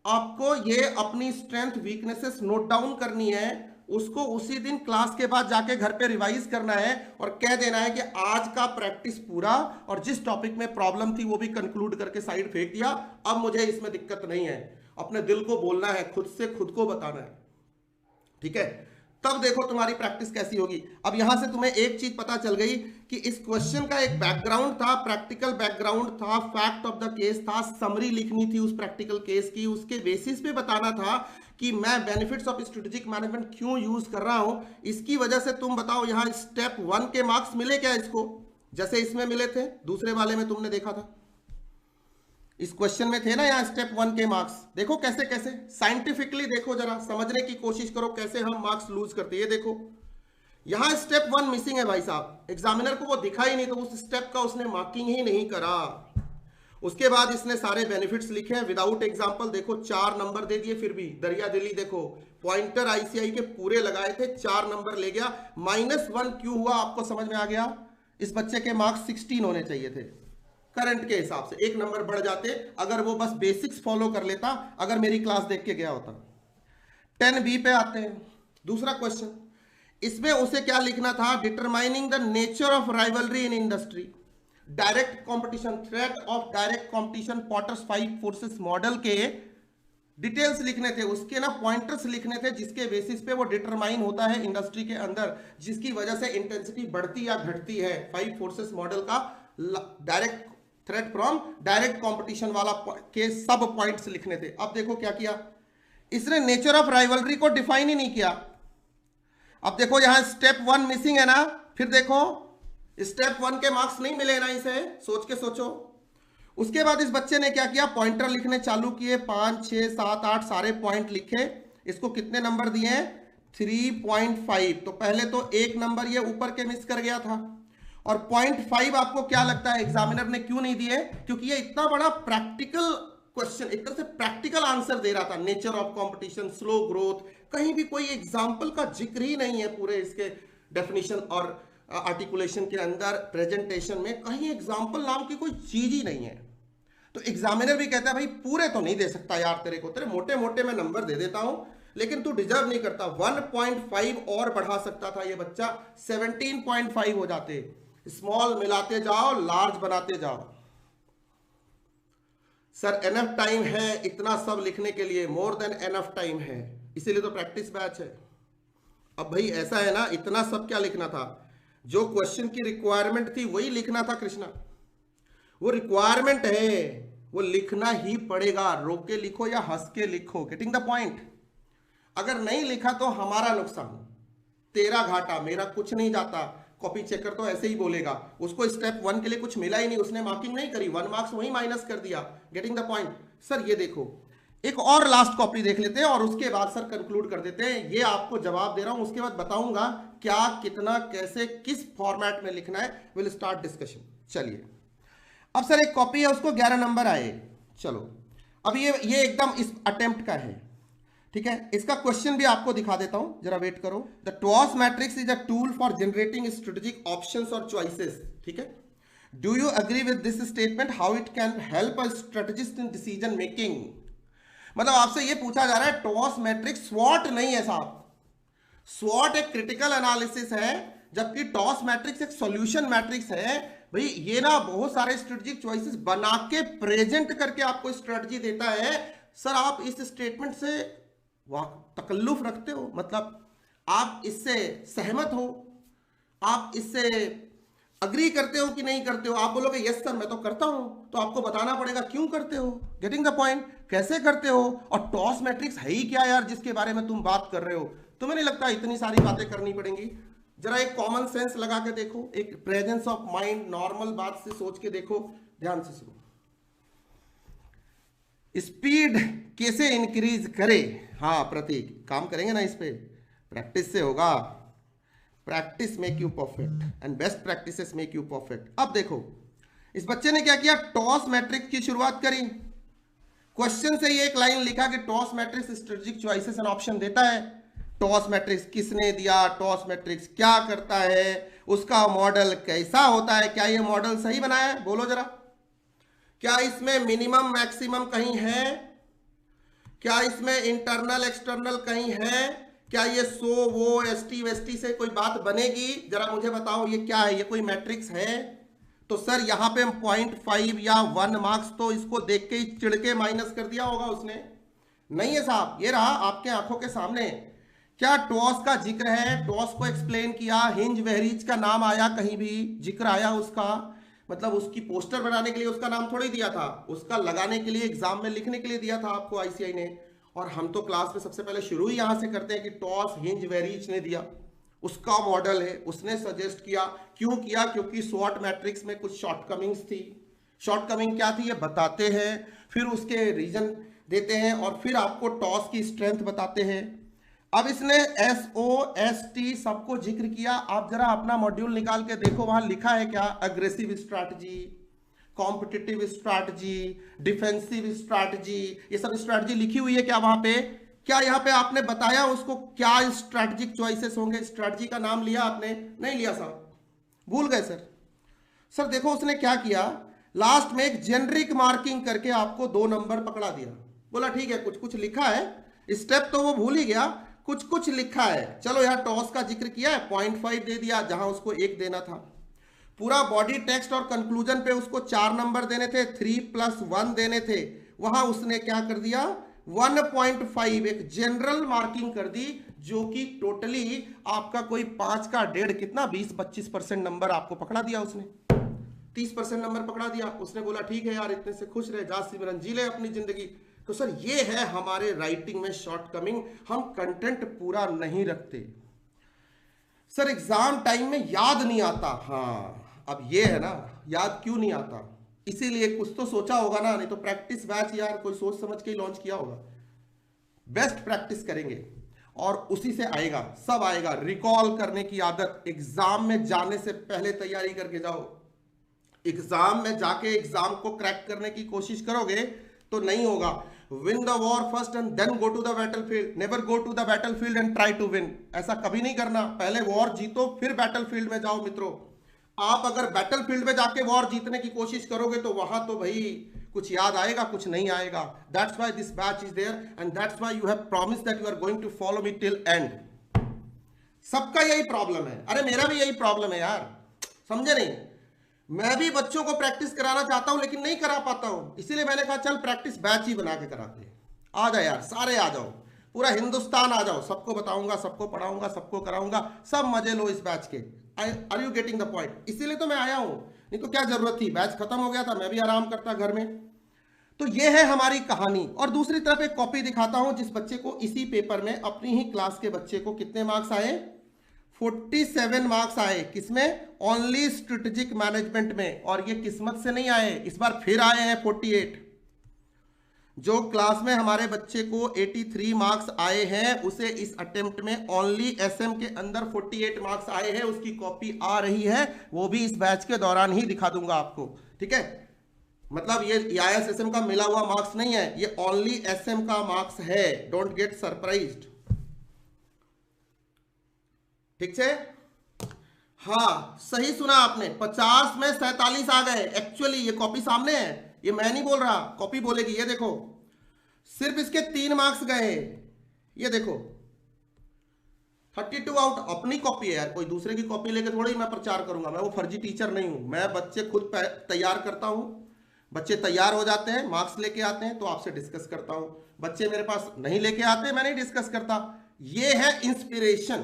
आपको ये अपनी स्ट्रेंथ वीकनेसेस नोट डाउन करनी है, उसको उसी दिन क्लास के बाद जाके घर पे रिवाइज करना है और कह देना है कि आज का प्रैक्टिस पूरा, और जिस टॉपिक में प्रॉब्लम थी वो भी कंक्लूड करके साइड फेंक दिया। अब मुझे इसमें दिक्कत नहीं है। अपने दिल को बोलना है, खुद से खुद को बताना है, ठीक है। तब देखो तुम्हारी प्रैक्टिस कैसी होगी। अब यहां से तुम्हें एक चीज पता चल गई कि इस क्वेश्चन का एक बैकग्राउंड था, प्रैक्टिकल बैकग्राउंड था, फैक्ट ऑफ द केस था, समरी लिखनी थी उस प्रैक्टिकल केस की, उसके बेसिस पे बताना था कि मैं बेनिफिट्स ऑफ स्ट्रेटेजिक मैनेजमेंट क्यों यूज कर रहा हूं। इसकी वजह से तुम बताओ यहां स्टेप 1 के मार्क्स मिले क्या इसको, जैसे इसमें मिले थे, दूसरे वाले में तुमने देखा था, इस क्वेश्चन में थे ना यहाँ स्टेप 1 के मार्क्स। देखो कैसे कैसे साइंटिफिकली देखो, जरा समझने की कोशिश करो कैसे हम मार्क्स लूज करते हैं। ये देखो यहाँ स्टेप 1 मिसिंग है भाई साहब, एग्जामिनर को वो दिखा ही नहीं, तो उस स्टेप का उसने मार्किंग ही नहीं करा। उसके बाद इसने सारे बेनिफिट्स लिखे हैं विदाउट एग्जाम्पल। देखो 4 नंबर दे दिए, फिर भी दरिया दिली। देखो पॉइंटर ICI के पूरे लगाए थे, 4 नंबर ले गया। -1 क्यों हुआ आपको समझ में आ गया। इस बच्चे के मार्क्स 16 होने चाहिए थे करंट के हिसाब से, 1 नंबर बढ़ जाते अगर वो बस बेसिक्स फॉलो कर लेता, अगर मेरी क्लास देख के गया होता। 10B पे आते हैं, दूसरा क्वेश्चन। इसमें उसे क्या लिखना था, determining the nature of rivalry in industry, direct competition, threat of direct competition, Porter's 5 forces model के डिटेल्स लिखने थे, उसके ना पॉइंटर्स लिखने थे जिसके बेसिस पे वो डिटरमाइन होता है इंडस्ट्री के अंदर, जिसकी वजह से इंटेंसिटी बढ़ती या घटती है। 5 फोर्सेस मॉडल का direct threat from direct competition वाला के सब पॉइंट्स लिखने थे। अब देखो क्या किया इसने, नेचर ऑफ राइवलरी को डिफाइन ही नहीं किया। अब देखो यहां स्टेप 1 मिसिंग है ना, फिर देखो स्टेप 1 के मार्क्स नहीं मिले ना इसे, सोच के सोचो। उसके बाद इस बच्चे ने क्या किया, पॉइंटर लिखने चालू किए, 5 6 7 8 सारे पॉइंट लिखे। इसको कितने नंबर दिए हैं, 3.5। तो पहले तो एक नंबर ये ऊपर के मिस कर गया था। और 0.5 आपको क्या लगता है एग्जामिनर ने क्यों नहीं दिए, क्योंकि ये इतना बड़ा प्रैक्टिकल क्वेश्चन, एक तरह से प्रैक्टिकल आंसर दे रहा था। Nature of competition, slow growth, कहीं भी कोई एग्जांपल का जिक्र ही नहीं है पूरे इसके डेफिनेशन और आर्टिकुलेशन के अंदर, प्रेजेंटेशन में कहीं एग्जांपल नाम की कोई चीज ही नहीं है। तो एग्जामिनर भी कहता है भाई पूरे तो नहीं दे सकता यार, तेरे को तेरे मोटे मोटे मैं नंबर दे देता हूं, लेकिन तू डिजर्व नहीं करता। 1.5 और बढ़ा सकता था ये बच्चा, 17.5 हो जाते। स्मॉल मिलाते जाओ, लार्ज बनाते जाओ। सर एनफ टाइम है इतना सब लिखने के लिए, मोर देन एनफ टाइम है, इसीलिए तो प्रैक्टिस बैच है। अब भाई ऐसा है ना, इतना सब क्या लिखना था, जो क्वेश्चन की रिक्वायरमेंट थी वही लिखना था कृष्णा। वो रिक्वायरमेंट है, वो लिखना ही पड़ेगा, रोक के लिखो या हंस के लिखो, गेटिंग द पॉइंट। अगर नहीं लिखा तो हमारा नुकसान, तेरा घाटा, मेरा कुछ नहीं जाता। कॉपी चेकर तो ऐसे ही बोलेगा, उसको स्टेप 1 के लिए कुछ मिला ही नहीं, उसने मार्किंग नहीं करी, 1 मार्क्स वही माइनस कर दिया, गेटिंग द पॉइंट। सर ये देखो, एक और लास्ट कॉपी देख लेते हैं और उसके बाद सर कंक्लूड कर देते हैं। ये आपको जवाब दे रहा हूं, उसके बाद बताऊंगा क्या, कितना, कैसे, किस फॉर्मेट में लिखना है। Will start discussion. चलिए अब सर एक कॉपी है, उसको 11 नंबर आए। चलो अब ये एकदम इस अटेम्प्ट का है, ठीक है। इसका क्वेश्चन भी आपको दिखा देता हूं, जरा वेट करो। The TOWS matrix is a tool for generating strategic options और चॉइसेस, ठीक है। Do you agree with this statement, how it can help a strategist in decision making. मतलब आपसे ये पूछा जा रहा है, टॉस मैट्रिक्स स्वॉट नहीं है साहब। स्वॉट एक क्रिटिकल एनालिसिस है, जबकि टॉस मैट्रिक्स एक सॉल्यूशन मैट्रिक्स है। भाई ये ना बहुत सारे स्ट्रेटेजिक चॉइसेस बना के प्रेजेंट करके आपको स्ट्रेटजी देता है। सर आप इस स्टेटमेंट से तकल्लुफ रखते हो, मतलब आप इससे सहमत हो, आप इससे अग्री करते हो कि नहीं करते हो। आप बोलोगे यस सर मैं तो करता हूं, तो आपको बताना पड़ेगा क्यों करते हो, गेटिंग द पॉइंट, कैसे करते हो। और टॉस मैट्रिक्स है ही क्या यार जिसके बारे में तुम बात कर रहे हो। तुम्हें नहीं लगता इतनी सारी बातें करनी पड़ेंगी। जरा एक कॉमन सेंस लगा के देखो, एक प्रेजेंस ऑफ माइंड, नॉर्मल बात से सोच के देखो, ध्यान से सुनो। स्पीड कैसे इंक्रीज करे, हाँ प्रतीक काम करेंगे ना इस पे, प्रैक्टिस से होगा। Practice make you perfect and best practices make you perfect. अब देखो इस बच्चे ने क्या किया, टॉस मैट्रिक्स की शुरुआत करी। क्वेश्चन से ही एक लाइन लिखा कि toss matrix strategic choices and option देता है। टॉस मैट्रिक्स किसने दिया, टॉस मैट्रिक्स क्या करता है, उसका मॉडल कैसा होता है, क्या ये मॉडल सही बनाया है, बोलो जरा। क्या इसमें मिनिमम मैक्सिमम कहीं है, क्या इसमें इंटरनल एक्सटर्नल कहीं है, क्या ये सो वो एसटी वेस्टी से कोई बात बनेगी, जरा मुझे बताओ ये क्या है, ये कोई मैट्रिक्स है। तो सर यहाँ पे 0.5 या 1 मार्क्स तो इसको देख के ही चिड़के माइनस कर दिया होगा उसने। नहीं है साहब, ये रहा आपके आंखों के सामने। क्या टॉस का जिक्र है, टॉस को एक्सप्लेन किया, हिंज वेहरीज का नाम आया, कहीं भी जिक्र आया उसका, मतलब उसकी पोस्टर बनाने के लिए उसका नाम थोड़ी दिया था, उसका लगाने के लिए एग्जाम में लिखने के लिए दिया था आपको आईसीआई ने। और हम तो क्लास में सबसे पहले शुरू ही यहां से करते हैं कि टॉस हिंज वेहरीज ने दिया, उसका मॉडल है, उसने सजेस्ट किया। क्यों किया, क्योंकि स्वॉट मैट्रिक्स में कुछ शॉर्टकमिंग्स थी। शॉर्टकमिंग क्या थी ये बताते हैं, फिर उसके रीजन देते हैं और फिर आपको टॉस की स्ट्रेंथ बताते हैं। अब इसने SOST सबको जिक्र किया। आप जरा अपना मॉड्यूल निकाल के देखो, वहां लिखा है क्या, aggressive strategy, competitive strategy, defensive strategy, ये सब स्ट्रैटेजी लिखी हुई है क्या वहां पे। क्या यहाँ पे आपने बताया उसको क्या स्ट्रैटेजिक चॉइसेस होंगे, स्ट्रैटेजी का नाम लिया आपने, नहीं लिया साहब, भूल गए सर। सर देखो उसने क्या किया, लास्ट में एक जेनरिक मार्किंग करके आपको 2 नंबर पकड़ा दिया। बोला ठीक है कुछ कुछ लिखा है, स्टेप तो वो भूल ही गया, कुछ कुछ लिखा है। चलो यार टॉस का जिक्र किया है, 0.5 दे दिया जहां उसको 1 देना था। पूरा बॉडी टेक्स्ट और कंक्लूजन पे उसको 4 नंबर देने थे, 3+1 देने थे, वहां उसने क्या कर दिया 1.5 एक जनरल मार्किंग कर दी, जो कि टोटली आपका कोई 5 का 1.5 कितना 20-25% नंबर आपको पकड़ा दिया उसने, 30% नंबर पकड़ा दिया। उसने बोला ठीक है यार इतने से खुश रहे, जा सिमरन जी ले अपनी जिंदगी। तो सर ये है हमारे राइटिंग में शॉर्टकमिंग, हम कंटेंट पूरा नहीं रखते। सर एग्जाम टाइम में याद नहीं आता, हाँ अब ये है ना, याद क्यों नहीं आता, इसीलिए कुछ तो सोचा होगा ना, नहीं तो प्रैक्टिस बैच यार कोई सोच समझ के ही लॉन्च किया होगा। बेस्ट प्रैक्टिस करेंगे और उसी से आएगा, सब आएगा। रिकॉल करने की आदत, एग्जाम में जाने से पहले तैयारी करके जाओ। एग्जाम में जाके एग्जाम को क्रैक करने की कोशिश करोगे तो नहीं होगा। Win the war first and then go to the battlefield, never go to the battlefield and try to win. ऐसा कभी नहीं करना, पहले वॉर जीतो फिर बैटलफील्ड में जाओ। मित्रों, आप अगर बैटलफील्ड में जाके वॉर जीतने की कोशिश करोगे तो वहां तो भाई कुछ याद आएगा, कुछ नहीं आएगा। That's why this batch is there and that's why you have promised that you are going to follow me till end. सबका यही प्रॉब्लम है, अरे मेरा भी यही प्रॉब्लम है यार, समझे नहीं? मैं भी बच्चों को प्रैक्टिस कराना चाहता हूं लेकिन नहीं करा पाता हूं, इसीलिए मैंने कहा चल प्रैक्टिस बैच ही बना के कराते हैं। आ जाओ यार, सारे आ जाओ, पूरा हिंदुस्तान आ जाओ, सबको बताऊंगा, सबको पढ़ाऊंगा, सबको कराऊंगा, सब मजे लो इस बैच के। Are you getting the point? इसीलिए तो मैं आया हूं, नहीं तो क्या जरूरत थी, बैच खत्म हो गया था, मैं भी आराम करता घर में। तो ये है हमारी कहानी। और दूसरी तरफ एक कॉपी दिखाता हूं जिस बच्चे को इसी पेपर में, अपनी ही क्लास के बच्चे को कितने मार्क्स आए? 47 मार्क्स आए। किसमें? ओनली स्ट्रेटेजिक मैनेजमेंट में। और ये किस्मत से नहीं आए, इस बार फिर आए हैं 48। जो क्लास में हमारे बच्चे को 83 मार्क्स आए हैं उसे इस अटेम्प्ट में ओनली एसएम के अंदर 48 मार्क्स आए हैं। उसकी कॉपी आ रही है, वो भी इस बैच के दौरान ही दिखा दूंगा आपको, ठीक है? मतलब ये IISSM का मिला हुआ मार्क्स नहीं है, ये ओनली एसएम का मार्क्स है। डोंट गेट सरप्राइज्ड, ठीक है? हाँ, सही सुना आपने, 50 में 47 आ गए। एक्चुअली ये कॉपी सामने है, ये मैं नहीं बोल रहा, कॉपी बोलेगी। ये देखो, सिर्फ इसके 3 मार्क्स गए, ये देखो 32 आउट। अपनी कॉपी है यार, कोई दूसरे की कॉपी लेके थोड़ी मैं प्रचार करूंगा, मैं वो फर्जी टीचर नहीं हूं। मैं बच्चे खुद तैयार करता हूं, बच्चे तैयार हो जाते हैं, मार्क्स लेके आते हैं तो आपसे डिस्कस करता हूं। बच्चे मेरे पास नहीं लेके आते, मैं नहीं डिस्कस करता। ये है इंस्पिरेशन,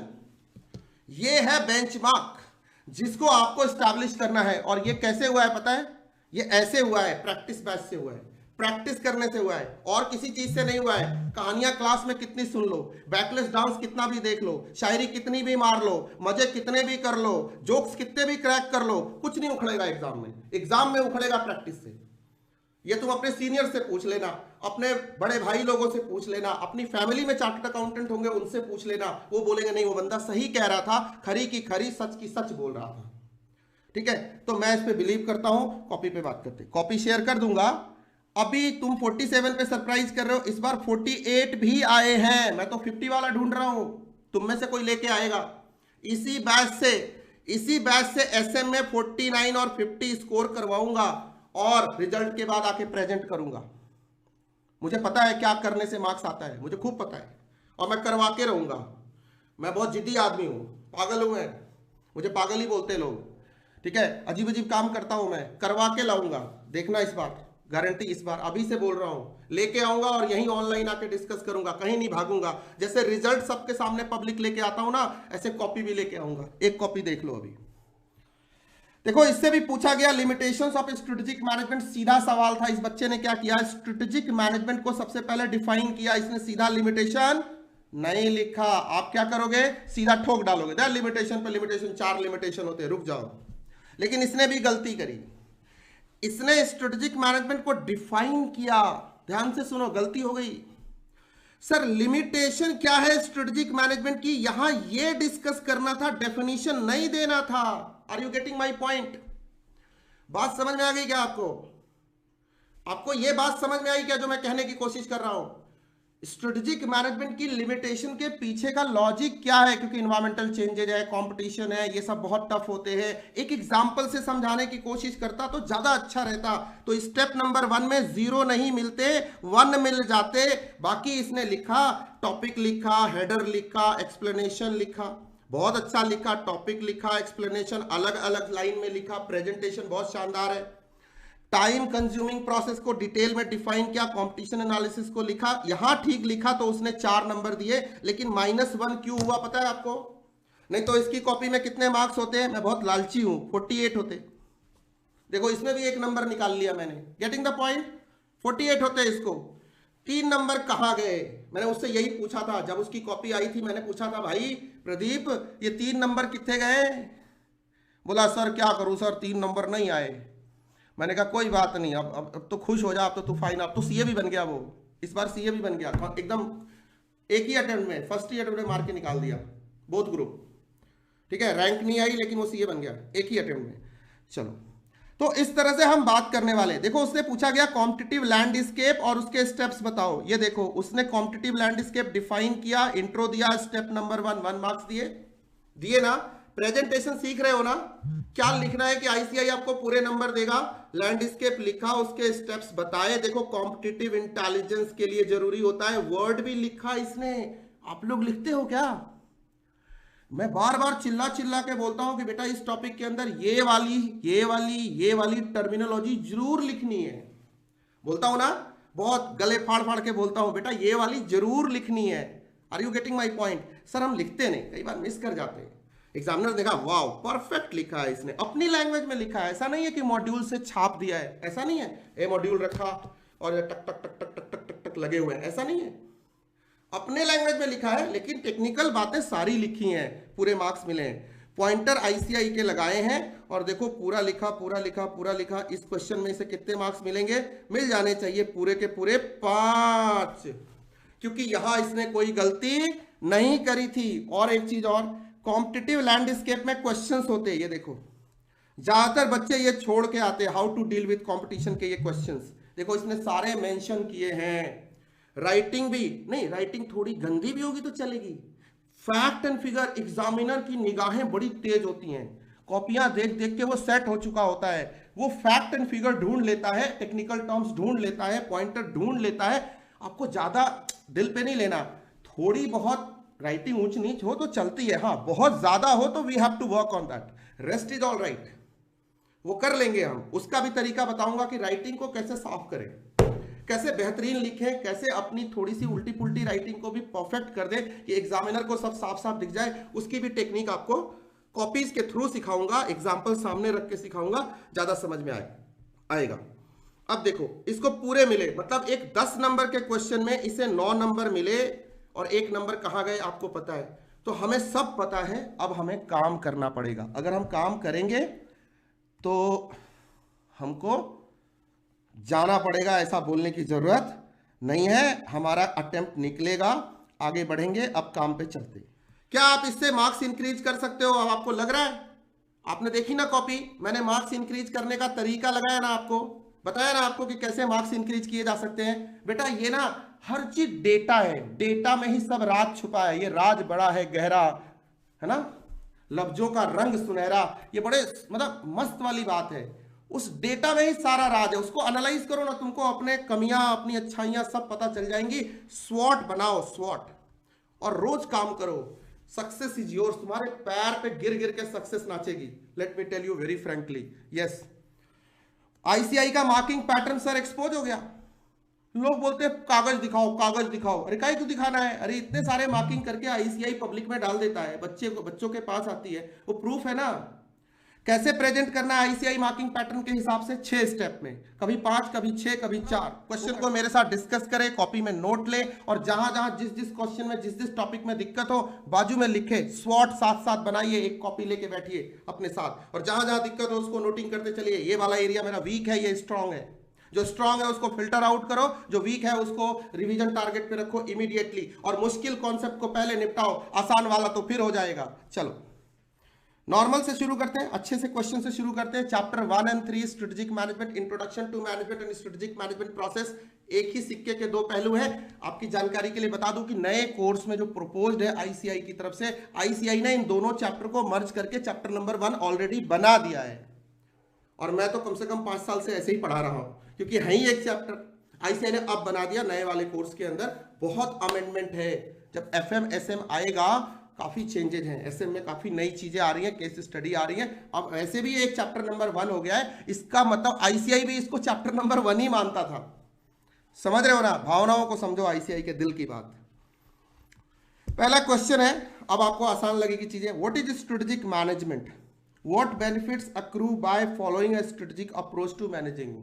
ये है बेंचमार्क जिसको आपको एस्टैब्लिश करना है। और ये कैसे हुआ है पता है? ये ऐसे हुआ है, प्रैक्टिस बैच से हुआ है, प्रैक्टिस करने से हुआ है, और किसी चीज से नहीं हुआ है। कहानियां क्लास में कितनी सुन लो, बैकलेस डांस कितना भी देख लो, शायरी कितनी भी मार लो, मजे कितने भी कर लो, जोक्स कितने भी क्रैक कर लो, कुछ नहीं उखड़ेगा एग्जाम में। एग्जाम में उखड़ेगा प्रैक्टिस से। ये तुम अपने सीनियर से पूछ लेना, अपने बड़े भाई लोगों से पूछ लेना, अपनी फैमिली में चार्टर्ड अकाउंटेंट होंगे उनसे पूछ लेना, वो बोलेंगे नहीं वो बंदा सही कह रहा था, खरी की खरी सच की सच बोल रहा था, ठीक है? तो मैं इस पे बिलीव करता हूं। कॉपी पे बात करते, कॉपी शेयर कर दूंगा। अभी तुम 47 पे सरप्राइज कर रहे हो, इस बार 48 भी आए हैं। मैं तो 50 वाला ढूंढ रहा हूं, तुम में से कोई लेके आएगा। इसी बैच से एसएम में 49 और 50 स्कोर करवाऊंगा और रिजल्ट के बाद आके प्रेजेंट करूंगा। मुझे पता है क्या करने से मार्क्स आता है, मुझे खूब पता है, और मैं करवा के रहूंगा। मैं बहुत जिद्दी आदमी हूं, पागल हूं मैं, मुझे पागल ही बोलते लोग, ठीक है? अजीब अजीब काम करता हूं मैं, करवा के लाऊंगा। देखना इस बार, गारंटी इस बार, अभी से बोल रहा हूं, लेके आऊंगा और यहीं ऑनलाइन आके डिस्कस करूंगा, कहीं नहीं भागूंगा। जैसे रिजल्ट सबके सामने पब्लिक लेके आता हूं ना, ऐसे कॉपी भी लेके आऊंगा। एक कॉपी देख लो अभी। देखो, इससे भी पूछा गया लिमिटेशंस ऑफ स्ट्रेटेजिक मैनेजमेंट, सीधा सवाल था। इस बच्चे ने क्या किया? स्ट्रेटेजिक मैनेजमेंट को सबसे पहले डिफाइन किया, इसने सीधा लिमिटेशन नहीं लिखा। आप क्या करोगे? सीधा ठोक डालोगे, दैट लिमिटेशन पे लिमिटेशन, 4 लिमिटेशन होते हैं, रुक जाओ। लेकिन इसने भी गलती करी, इसने स्ट्रेटेजिक मैनेजमेंट को डिफाइन किया। ध्यान से सुनो, गलती हो गई। सर लिमिटेशन क्या है स्ट्रेटेजिक मैनेजमेंट की, यहां ये डिस्कस करना था, डेफिनेशन नहीं देना था। Are you getting my point? बात समझ में आ गई क्या आपको? आपको ये बात समझ में आई क्या जो मैं कहने की कोशिश कर रहा हूं? स्ट्रेटेजिक मैनेजमेंट की लिमिटेशन के पीछे का लॉजिक क्या है? क्योंकि इन्वायरमेंटल चेंजेज है, कंपटीशन है, ये सब बहुत टफ होते हैं। एक एग्जांपल से समझाने की कोशिश करता तो ज्यादा अच्छा रहता। तो स्टेप नंबर 1 में 0 नहीं मिलते, 1 मिल जाते। बाकी इसने लिखा, टॉपिक लिखा, हेडर लिखा, एक्सप्लेनेशन लिखा, बहुत अच्छा लिखा, टॉपिक लिखा, एक्सप्लेनेशन अलग अलग लाइन में लिखा, प्रेजेंटेशन बहुत शानदार है, टाइम कंज्यूमिंग प्रोसेस को डिटेल में डिफाइन किया, कंपटीशन एनालिसिस को लिखा। यहां ठीक लिखा तो उसने 4 नंबर दिए, लेकिन -1 क्यों हुआ पता है आपको? नहीं तो इसकी कॉपी में कितने मार्क्स होते हैं? मैं बहुत लालची हूं, 48 होते। देखो इसमें भी 1 नंबर निकाल लिया मैंने। Getting the point? 48 होते इसको। 3 नंबर कहां गए? मैंने उससे यही पूछा था, जब उसकी कॉपी आई थी मैंने पूछा था, भाई प्रदीप ये 3 नंबर कितने गए? बोला सर क्या करूं सर, 3 नंबर नहीं आए। मैंने कहा कोई बात नहीं, अब तो खुश हो जा, अब तो तू फाइन, अब तो सीए भी बन गया वो, इस बार सीए भी बन गया एकदम एक ही अटेम्प्ट में, फर्स्ट ही अटेम्प्ट में मार के निकाल दिया बोथ ग्रुप। ठीक है, रैंक नहीं आई लेकिन वो सीए बन गया एक ही अटेम्प्ट में। चलो, तो इस तरह से हम बात करने वाले। देखो उसने पूछा गया कॉम्पिटिटिव लैंडस्केप और उसके स्टेप्स बताओ। ये देखो उसने कॉम्पिटिटिव लैंडस्केप डिफाइन किया, इंट्रो दिया, स्टेप नंबर 1 मार्क्स दिए ना। प्रेजेंटेशन सीख रहे हो ना, क्या लिखना है कि आईसीआई आपको पूरे नंबर देगा। लैंडस्केप लिखा, उसके स्टेप्स बताए। देखो कॉम्पिटिटिव इंटेलिजेंस के लिए जरूरी होता है वर्ड भी लिखा इसने। आप लोग लिखते हो क्या? मैं बार बार चिल्ला चिल्ला के बोलता हूं कि बेटा इस टॉपिक के अंदर ये वाली टर्मिनोलॉजी जरूर लिखनी है। बोलता हूं ना, बहुत गले फाड़ फाड़ के बोलता हूं, बेटा ये वाली जरूर लिखनी है। Are you getting my point? Sir हम लिखते नहीं, कई बार मिस कर जाते हैं। एग्जामिनर देखा, वाओ परफेक्ट लिखा है इसने, अपनी लैंग्वेज में लिखा है। ऐसा नहीं है कि मॉड्यूल से छाप दिया है, ऐसा नहीं है ए मॉड्यूल रखा और टक टक टक टक टक टक टक टक लगे हुए हैं, ऐसा नहीं है। अपने लैंग्वेज में लिखा है, लेकिन टेक्निकल बातें सारी लिखी हैं, पूरे मार्क्स मिले हैं। पॉइंटर आईसीआई के लगाए हैं और देखो पूरा लिखा। इस क्वेश्चन में से कितने मार्क्स मिलेंगे? मिल जाने चाहिए पूरे के पूरे 5, क्योंकि यहां इसने कोई गलती नहीं करी थी। और एक चीज और, कॉम्पिटिटिव लैंडस्केप में क्वेश्चंस होते हैं, ये देखो ज्यादातर बच्चे ये छोड़ के आते हैं, how to deal with competition के ये क्वेश्चंस। देखो इसने सारे मेंशन किए हैं। राइटिंग भी नहीं, राइटिंग थोड़ी गंदी भी होगी तो चलेगी। फैक्ट एंड फिगर, एग्जामिनर की निगाहें बड़ी तेज होती हैं, कॉपियां देख देख के वो सेट हो चुका होता है। वो फैक्ट एंड फिगर ढूंढ लेता है, टेक्निकल टर्म्स ढूंढ लेता है, पॉइंटर ढूंढ लेता है। आपको ज्यादा दिल पे नहीं लेना, थोड़ी बहुत राइटिंग ऊंच नीच हो तो चलती है, हाँ बहुत ज्यादा हो तो we have to work on that, rest is all right, वो कर लेंगे हम। उसका भी तरीका बताऊंगा कि राइटिंग को कैसे साफ करें, कैसे बेहतरीन लिखें, कैसे अपनी थोड़ी सी उल्टी पुल्टी राइटिंग को भी परफेक्ट कर दे कि एग्जामिनर को सब साफ साफ दिख जाए। उसकी भी टेक्निक आपको कॉपीज के थ्रू सिखाऊंगा, एग्जाम्पल सामने रख के सिखाऊंगा, ज्यादा समझ में आएगा। अब देखो इसको पूरे मिले, मतलब एक 10 नंबर के क्वेश्चन में इसे 9 नंबर मिले और 1 नंबर कहां गए आपको पता है। तो हमें सब पता है, अब हमें काम करना पड़ेगा। अगर हम काम करेंगे तो हमको जाना पड़ेगा, ऐसा बोलने की जरूरत नहीं है। हमारा अटेम्प्ट निकलेगा, आगे बढ़ेंगे। अब काम पे चलते। क्या आप इससे मार्क्स इंक्रीज कर सकते हो? अब आपको लग रहा है, आपने देखी ना कॉपी, मैंने मार्क्स इंक्रीज करने का तरीका लगाया ना, आपको बताया ना आपको कि कैसे मार्क्स इंक्रीज किए जा सकते हैं। बेटा ये ना हर चीज डेटा है, डेटा में ही सब राज छुपा है। ये राज बड़ा है गहरा, है ना, लफ्जों का रंग सुनहरा, ये बड़े मतलब मस्त वाली बात है। उस डेटा में ही सारा राज है, उसको एनालाइज करो ना, तुमको अपने कमियां अपनी अच्छाइयां सब पता चल जाएंगी। स्वॉट बनाओ, स्वॉट, और रोज काम करो। सक्सेस इज योर्स, तुम्हारे पैर पे गिर गिर के सक्सेस नाचेगी। Let me tell you very frankly, yes. ICI का मार्किंग पैटर्न सर एक्सपोज हो गया। लोग बोलते हैं कागज दिखाओ कागज दिखाओ, अरे काहे क्यों दिखाना है? अरे इतने सारे मार्किंग करके आईसीआई पब्लिक में डाल देता है, बच्चों के पास आती है, वो प्रूफ है ना। कैसे प्रेजेंट करना है आईसीआई मार्किंग पैटर्न के हिसाब से? 6 स्टेप में, कभी 5, कभी 6, कभी 4। क्वेश्चन को मेरे साथ डिस्कस करें, कॉपी में नोट ले, और जहां जहां जिस क्वेश्चन में जिस टॉपिक में दिक्कत हो बाजू में लिखे, स्वॉट साथ साथ बनाइए, एक कॉपी लेके बैठिए अपने साथ, और जहां जहां दिक्कत हो उसको नोटिंग करते चलिए। ये वाला एरिया मेरा वीक है, ये स्ट्रांग है। जो स्ट्रांग है उसको फिल्टर आउट करो, जो वीक है उसको रिवीजन टारगेट पे रखो इमीडिएटली, और मुश्किल कॉन्सेप्ट को पहले निपटाओ, आसान वाला तो फिर हो जाएगा। चलो नॉर्मल से शुरू करते हैं, अच्छे से क्वेश्चन से शुरू करते हैं। चैप्टर 1 और 3 strategic management, introduction to management and strategic management process. एक ही सिक्के के 2 पहलू हैं। आपकी जानकारी के लिए बता दूं कि नए कोर्स में जो प्रपोज्ड है आईसीआई की तरफ से, आईसीआई ने इन दोनों चैप्टर को मर्ज करके चैप्टर नंबर 1 ऑलरेडी बना दिया है, और मैं तो कम से कम 5 साल से ऐसे ही पढ़ा रहा हूं, क्योंकि है ही एक चैप्टर। आईसीआई ने अब बना दिया नए वाले कोर्स के अंदर। बहुत अमेंडमेंट है, जब एफएम एसएम आएगा काफी चेंजेज हैं, एसएम में काफी नई चीजें आ रही हैं, केस स्टडी आ रही है। अब वैसे भी एक चैप्टर नंबर 1 हो गया है, इसका मतलब आईसीआई भी इसको चैप्टर नंबर 1 ही मानता था। समझ रहे हो ना, भावनाओं को समझो, आईसीआई के दिल की बात। पहला क्वेश्चन है, अब आपको आसान लगेगी चीजें। What is strategic management? What benefits accrue by following a strategic approach to managing?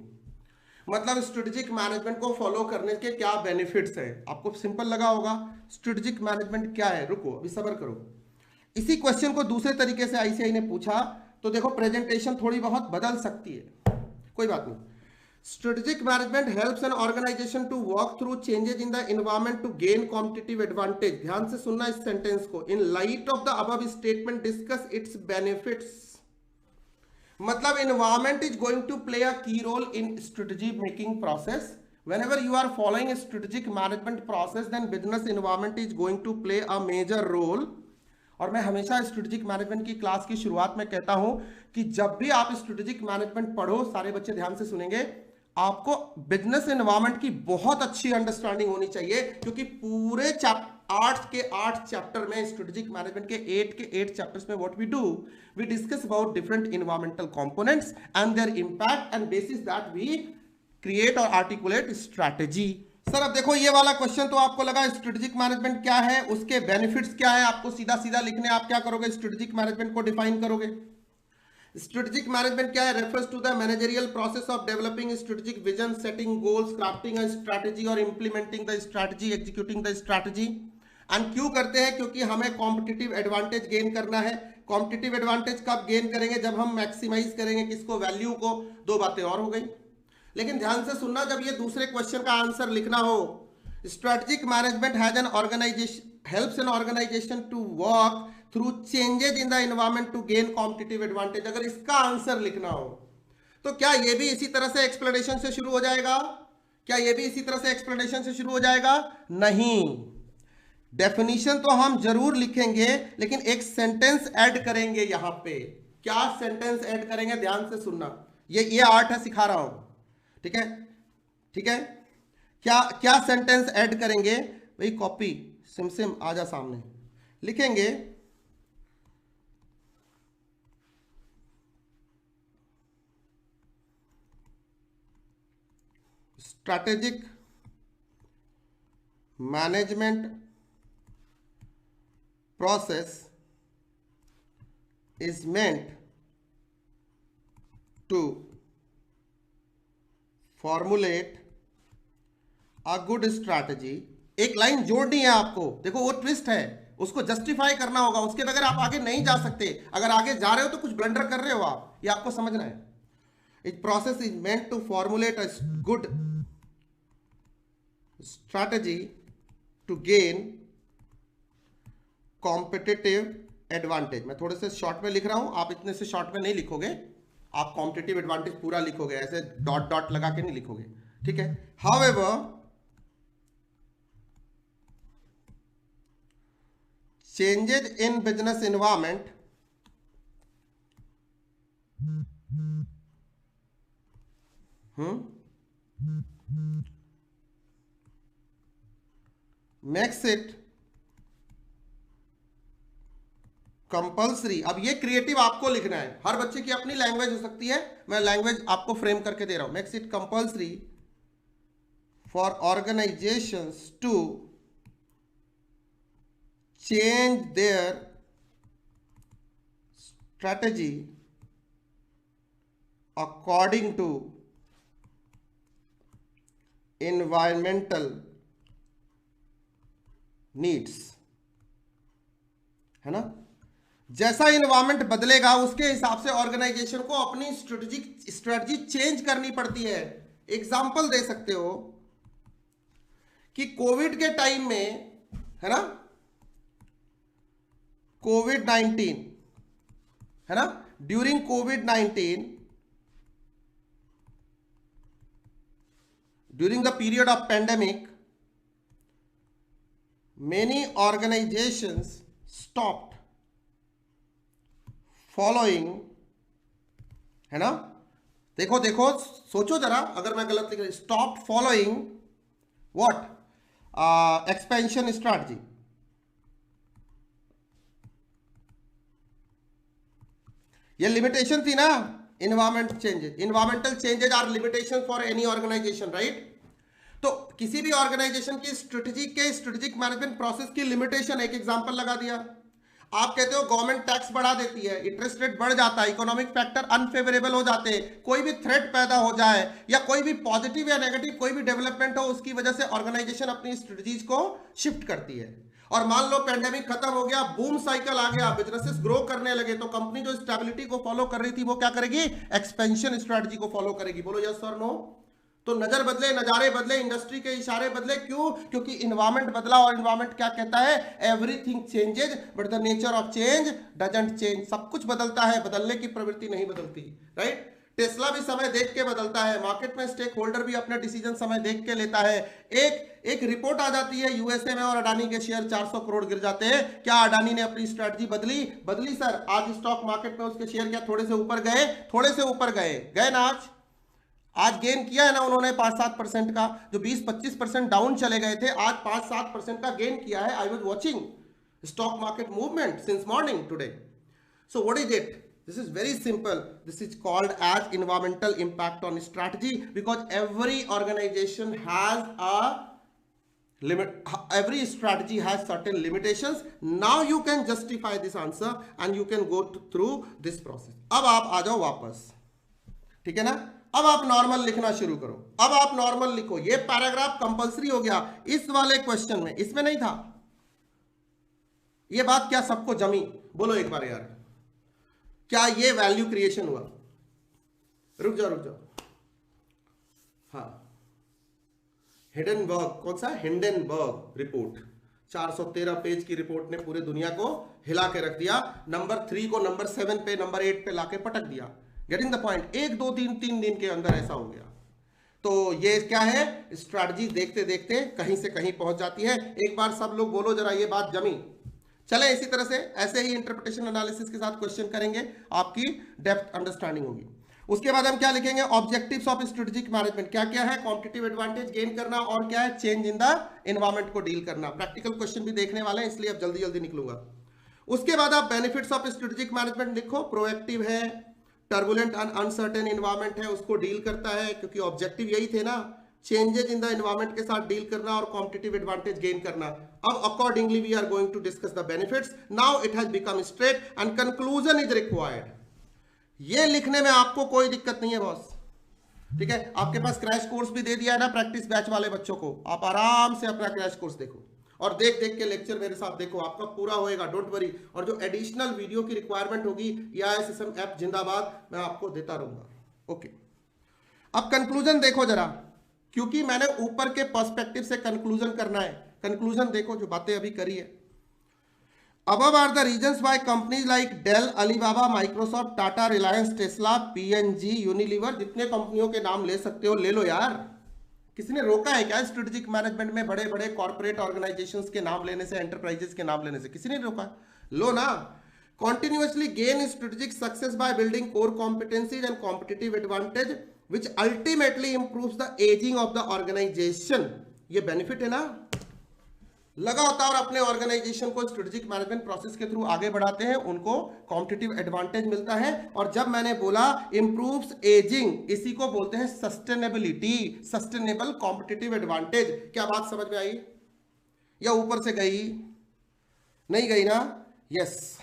मतलब स्ट्रेटेजिक मैनेजमेंट को फॉलो करने के क्या बेनिफिट्स हैं? आपको सिंपल लगा होगा, स्ट्रेटेजिक मैनेजमेंट क्या है? रुको अभी सब्र करो। इसी क्वेश्चन को दूसरे तरीके से आईसीआई ने पूछा तो देखो प्रेजेंटेशन थोड़ी बहुत बदल सकती है, कोई बात नहीं। Strategic management helps an organization to walk through changes in the environment to gain competitive advantage. ध्यान से सुनना इस सेंटेंस को। In light of the above statement, discuss its benefits. मतलब environment is going to play a key role in strategy making process. Whenever you are following a strategic management process, then business environment is going to play a major role. और मैं हमेशा strategic management की class की शुरुआत में कहता हूं कि जब भी आप स्ट्रेटेजिक मैनेजमेंट पढ़ो, सारे बच्चे ध्यान से सुनेंगे, आपको बिजनेस एनवायरनमेंट की बहुत अच्छी अंडरस्टैंडिंग होनी चाहिए, क्योंकि पूरे 8 के 8 चैप्टर में स्ट्रेटेजिक मैनेजमेंट के 8 चैप्टर्स में what we do, we discuss about different environmental components and their impact and basis that we create और आर्टिकुलेट स्ट्रैटेजी। सर अब देखो ये वाला क्वेश्चन तो आपको लगा स्ट्रेटेजिक मैनेजमेंट क्या है, उसके बेनिफिट्स क्या है, आपको सीधा सीधा लिखने, आप क्या करोगे, स्ट्रेटेजिक मैनेजमेंट को डिफाइन करोगे। स्ट्रेटेजिक मैनेजमेंट क्या है, refers to the managerial process of developing strategic vision, setting goals, crafting a strategy और implementing the strategy, executing the strategy. And क्यों करते हैं, क्योंकि हमें कॉम्पिटिटिव एडवांटेज गेन करना है। कॉम्पिटिटिव एडवांटेज कब गेन करेंगे, जब हम मैक्सिमाइज करेंगे किसको, वैल्यू को। दो बातें और हो गई, लेकिन ध्यान से सुनना, जब ये दूसरे क्वेश्चन का आंसर लिखना हो, strategic management has an organisation helps an organisation to walk through changes in the environment to gain competitive advantage, अगर इसका आंसर लिखना हो तो क्या ये भी इसी तरह से एक्सप्लेनेशन से शुरू हो जाएगा, क्या ये भी इसी तरह से एक्सप्लेनेशन से शुरू हो जाएगा, नहीं। डेफिनेशन तो हम जरूर लिखेंगे, लेकिन एक सेंटेंस ऐड करेंगे यहां पे। क्या सेंटेंस ऐड करेंगे, ध्यान से सुनना, ये आर्ट है, सिखा रहा हूं, ठीक है, ठीक है। क्या सेंटेंस ऐड करेंगे भाई, कॉपी सिम आजा सामने, लिखेंगे strategic management process is meant to formulate a good strategy. एक लाइन जोड़नी है आपको, देखो वो ट्विस्ट है, उसको जस्टिफाई करना होगा, उसके बगैर आप आगे नहीं जा सकते। अगर आगे जा रहे हो तो कुछ ब्लंडर कर रहे हो आप, ये आपको समझना है। It process is meant to formulate a good strategy to gain competitive advantage. मैं थोड़े से शॉर्ट में लिख रहा हूं, आप इतने से शॉर्ट में नहीं लिखोगे, आप कॉम्पिटिटिव एडवांटेज पूरा लिखोगे, ऐसे डॉट डॉट लगा के नहीं लिखोगे, ठीक है। However changes in business environment makes it compulsory. अब ये क्रिएटिव आपको लिखना है, हर बच्चे की अपनी लैंग्वेज हो सकती है, मैं लैंग्वेज आपको फ्रेम करके दे रहा हूं। Makes it compulsory for organisations to change their strategy according to environmental needs, है ना। जैसा इन्वायरमेंट बदलेगा उसके हिसाब से ऑर्गेनाइजेशन को अपनी स्ट्रेटजी चेंज करनी पड़ती है। एग्जांपल दे सकते हो कि कोविड के टाइम में, है ना, कोविड-19, है ना, during covid, during the period of pandemic, many organisations stopped following, है ना, देखो देखो सोचो जरा, अगर मैं गलत लिख रहा, stopped following what, expansion strategy. ये लिमिटेशन थी ना, environmental changes are limitation for any organisation, right. तो किसी भी ऑर्गेनाइजेशन की स्ट्रेटेजिक मैनेजमेंट प्रोसेस की लिमिटेशन, एक एग्जांपल लगा दिया। आप कहते हो गवर्नमेंट टैक्स बढ़ा देती है, इंटरेस्ट रेट बढ़ जाता है, इकोनॉमिक फैक्टर अनफेवरेबल हो जाते हैं, कोई भी थ्रेट पैदा हो जाए या कोई भी पॉजिटिव या नेगेटिव कोई भी डेवलपमेंट हो, उसकी वजह से ऑर्गेनाइजेशन अपनी स्ट्रेटजीज को शिफ्ट करती है। और मान लो पेंडेमिक खत्म हो गया, बूम साइकिल आ गया, बिजनेसेस ग्रो करने लगे, तो कंपनी जो स्टेबिलिटी को फॉलो कर रही थी वो क्या करेगी, एक्सपेंशन स्ट्रेटजी को फॉलो करेगी। बोलो यस और नो। तो नजर बदले, नजारे बदले, इंडस्ट्री के इशारे बदले, क्यों? क्योंकि इन्वायरमेंट बदला, और इन्वायरमेंट क्या कहता है, everything changes but the nature of change doesn't change. सब कुछ बदलता है, बदलने की प्रवृत्ति नहीं बदलती, राइट। टेस्ला भी समय देख के बदलता है, मार्केट में स्टेक होल्डर भी अपना डिसीजन समय देख के लेता है। एक रिपोर्ट आ जाती है यूएसए में और अडानी के शेयर 400 करोड़ गिर जाते हैं। क्या अडानी ने अपनी स्ट्रेटजी बदली सर? आज स्टॉक मार्केट में उसके शेयर क्या थोड़े से ऊपर गए? थोड़े से ऊपर गए ना। आज गेन किया है ना उन्होंने 5-7% का। जो 20-25% डाउन चले गए थे, आज 5-7% का गेन किया है। I was watching stock market movement since morning today. So what is it? This is very simple. This is called as environmental impact on strategy, because every organization has a limit. Every strategy has certain limitations. Now you can justify this answer and you can go through this process. अब आप आ जाओ वापस, ठीक है ना। अब आप normal लिखना शुरू करो। अब आप नॉर्मल लिखो। ये पैराग्राफ कंपलसरी हो गया इस वाले क्वेश्चन में, इसमें नहीं था। ये बात क्या सबको जमी? बोलो एक बार यार, क्या ये वैल्यू क्रिएशन हुआ? रुक जाओ। हाँ, हिंडनबर्ग, कौन सा? हिंडनबर्ग रिपोर्ट, 413 पेज की रिपोर्ट ने पूरे दुनिया को हिला के रख दिया। नंबर 3 को नंबर 7 पे, नंबर 8 पे लाके पटक दिया। Getting the point? 1 2 3 दिन के अंदर ऐसा हो गया। तो ये क्या है, स्ट्रैटेजी देखते देखते कहीं से कहीं पहुंच जाती है। एक बार सब लोग बोलो जरा, ये बात जमी? चले इसी तरह से ऐसे ही इंटरप्रिटेशन एनालिसिस के साथ क्वेश्चन करेंगे, आपकी डेप्थ अंडरस्टैंडिंग होगी। उसके बाद हम क्या लिखेंगे? Objectives of strategic management. क्या क्या है? कॉम्पिटिटिव एडवांटेज गेन करना, और क्या है? चेंज इन द एनवायरमेंट को डील करना। प्रैक्टिकल क्वेश्चन भी देखने वाले हैं, इसलिए अब जल्दी जल्दी निकलूंगा। उसके बाद आप बेनिफिट्स ऑफ स्ट्रेटेजिक मैनेजमेंट लिखो। प्रोएक्टिव है, टर्बुलेंट एंड अनसर्टेन एनवायरमेंट है, उसको डील करता है, क्योंकि ऑब्जेक्टिव यही थे ना, चेंजेज इन द एनवायरमेंट के साथ डील करना और कॉम्पिटिटिव एडवांटेज गेन करना। अब accordingly we are going to discuss the benefits. Now it has become straight and conclusion is required. ये लिखने में आपको कोई दिक्कत नहीं है बॉस, ठीक है। आपके पास क्रैश कोर्स भी दे दिया है ना प्रैक्टिस बैच वाले बच्चों को। आप आराम से अपना क्रैश कोर्स देखो और देख देख के लेक्चर मेरे साथ देखो, आपका पूरा होएगा, डोंट वरी। और जो एडिशनल वीडियो की रिक्वायरमेंट होगी, EISSM ऐप जिंदाबाद, मैं आपको देता रहूंगा। ओके, अब कंक्लूजन देखो जरा, क्योंकि मैंने ऊपर के पर्सपेक्टिव से कंक्लूजन करना है। कंक्लूजन देखो, जो बातें अभी करी है। Above are the reasons why companies like Dell, Alibaba, Microsoft, Tata, Reliance, Tesla, P&G, Unilever, जितने कंपनियों के नाम ले सकते हो ले लो यार। किसी ने रोका है क्या स्ट्रेटेजिक मैनेजमेंट में बड़े बड़े कॉर्पोरेट ऑर्गेनाइजेशंस के नाम लेने से, एंटरप्राइजेस के नाम लेने से? किसी ने रोका? लो ना। Continuously gain strategic success by building core competencies and competitive advantage, which ultimately improves the aging of the organization. ये बेनिफिट है ना। लगा होता है और अपने ऑर्गेनाइजेशन को स्ट्रेटेजिक मैनेजमेंट प्रोसेस के थ्रू आगे बढ़ाते हैं, उनको कॉम्पिटिटिव एडवांटेज मिलता है। और जब मैंने बोला इंप्रूव्स एजिंग, इसी को बोलते हैं सस्टेनेबिलिटी, सस्टेनेबल कॉम्पिटिटिव एडवांटेज। क्या बात समझ में आई या ऊपर से गई? नहीं गई ना? यस।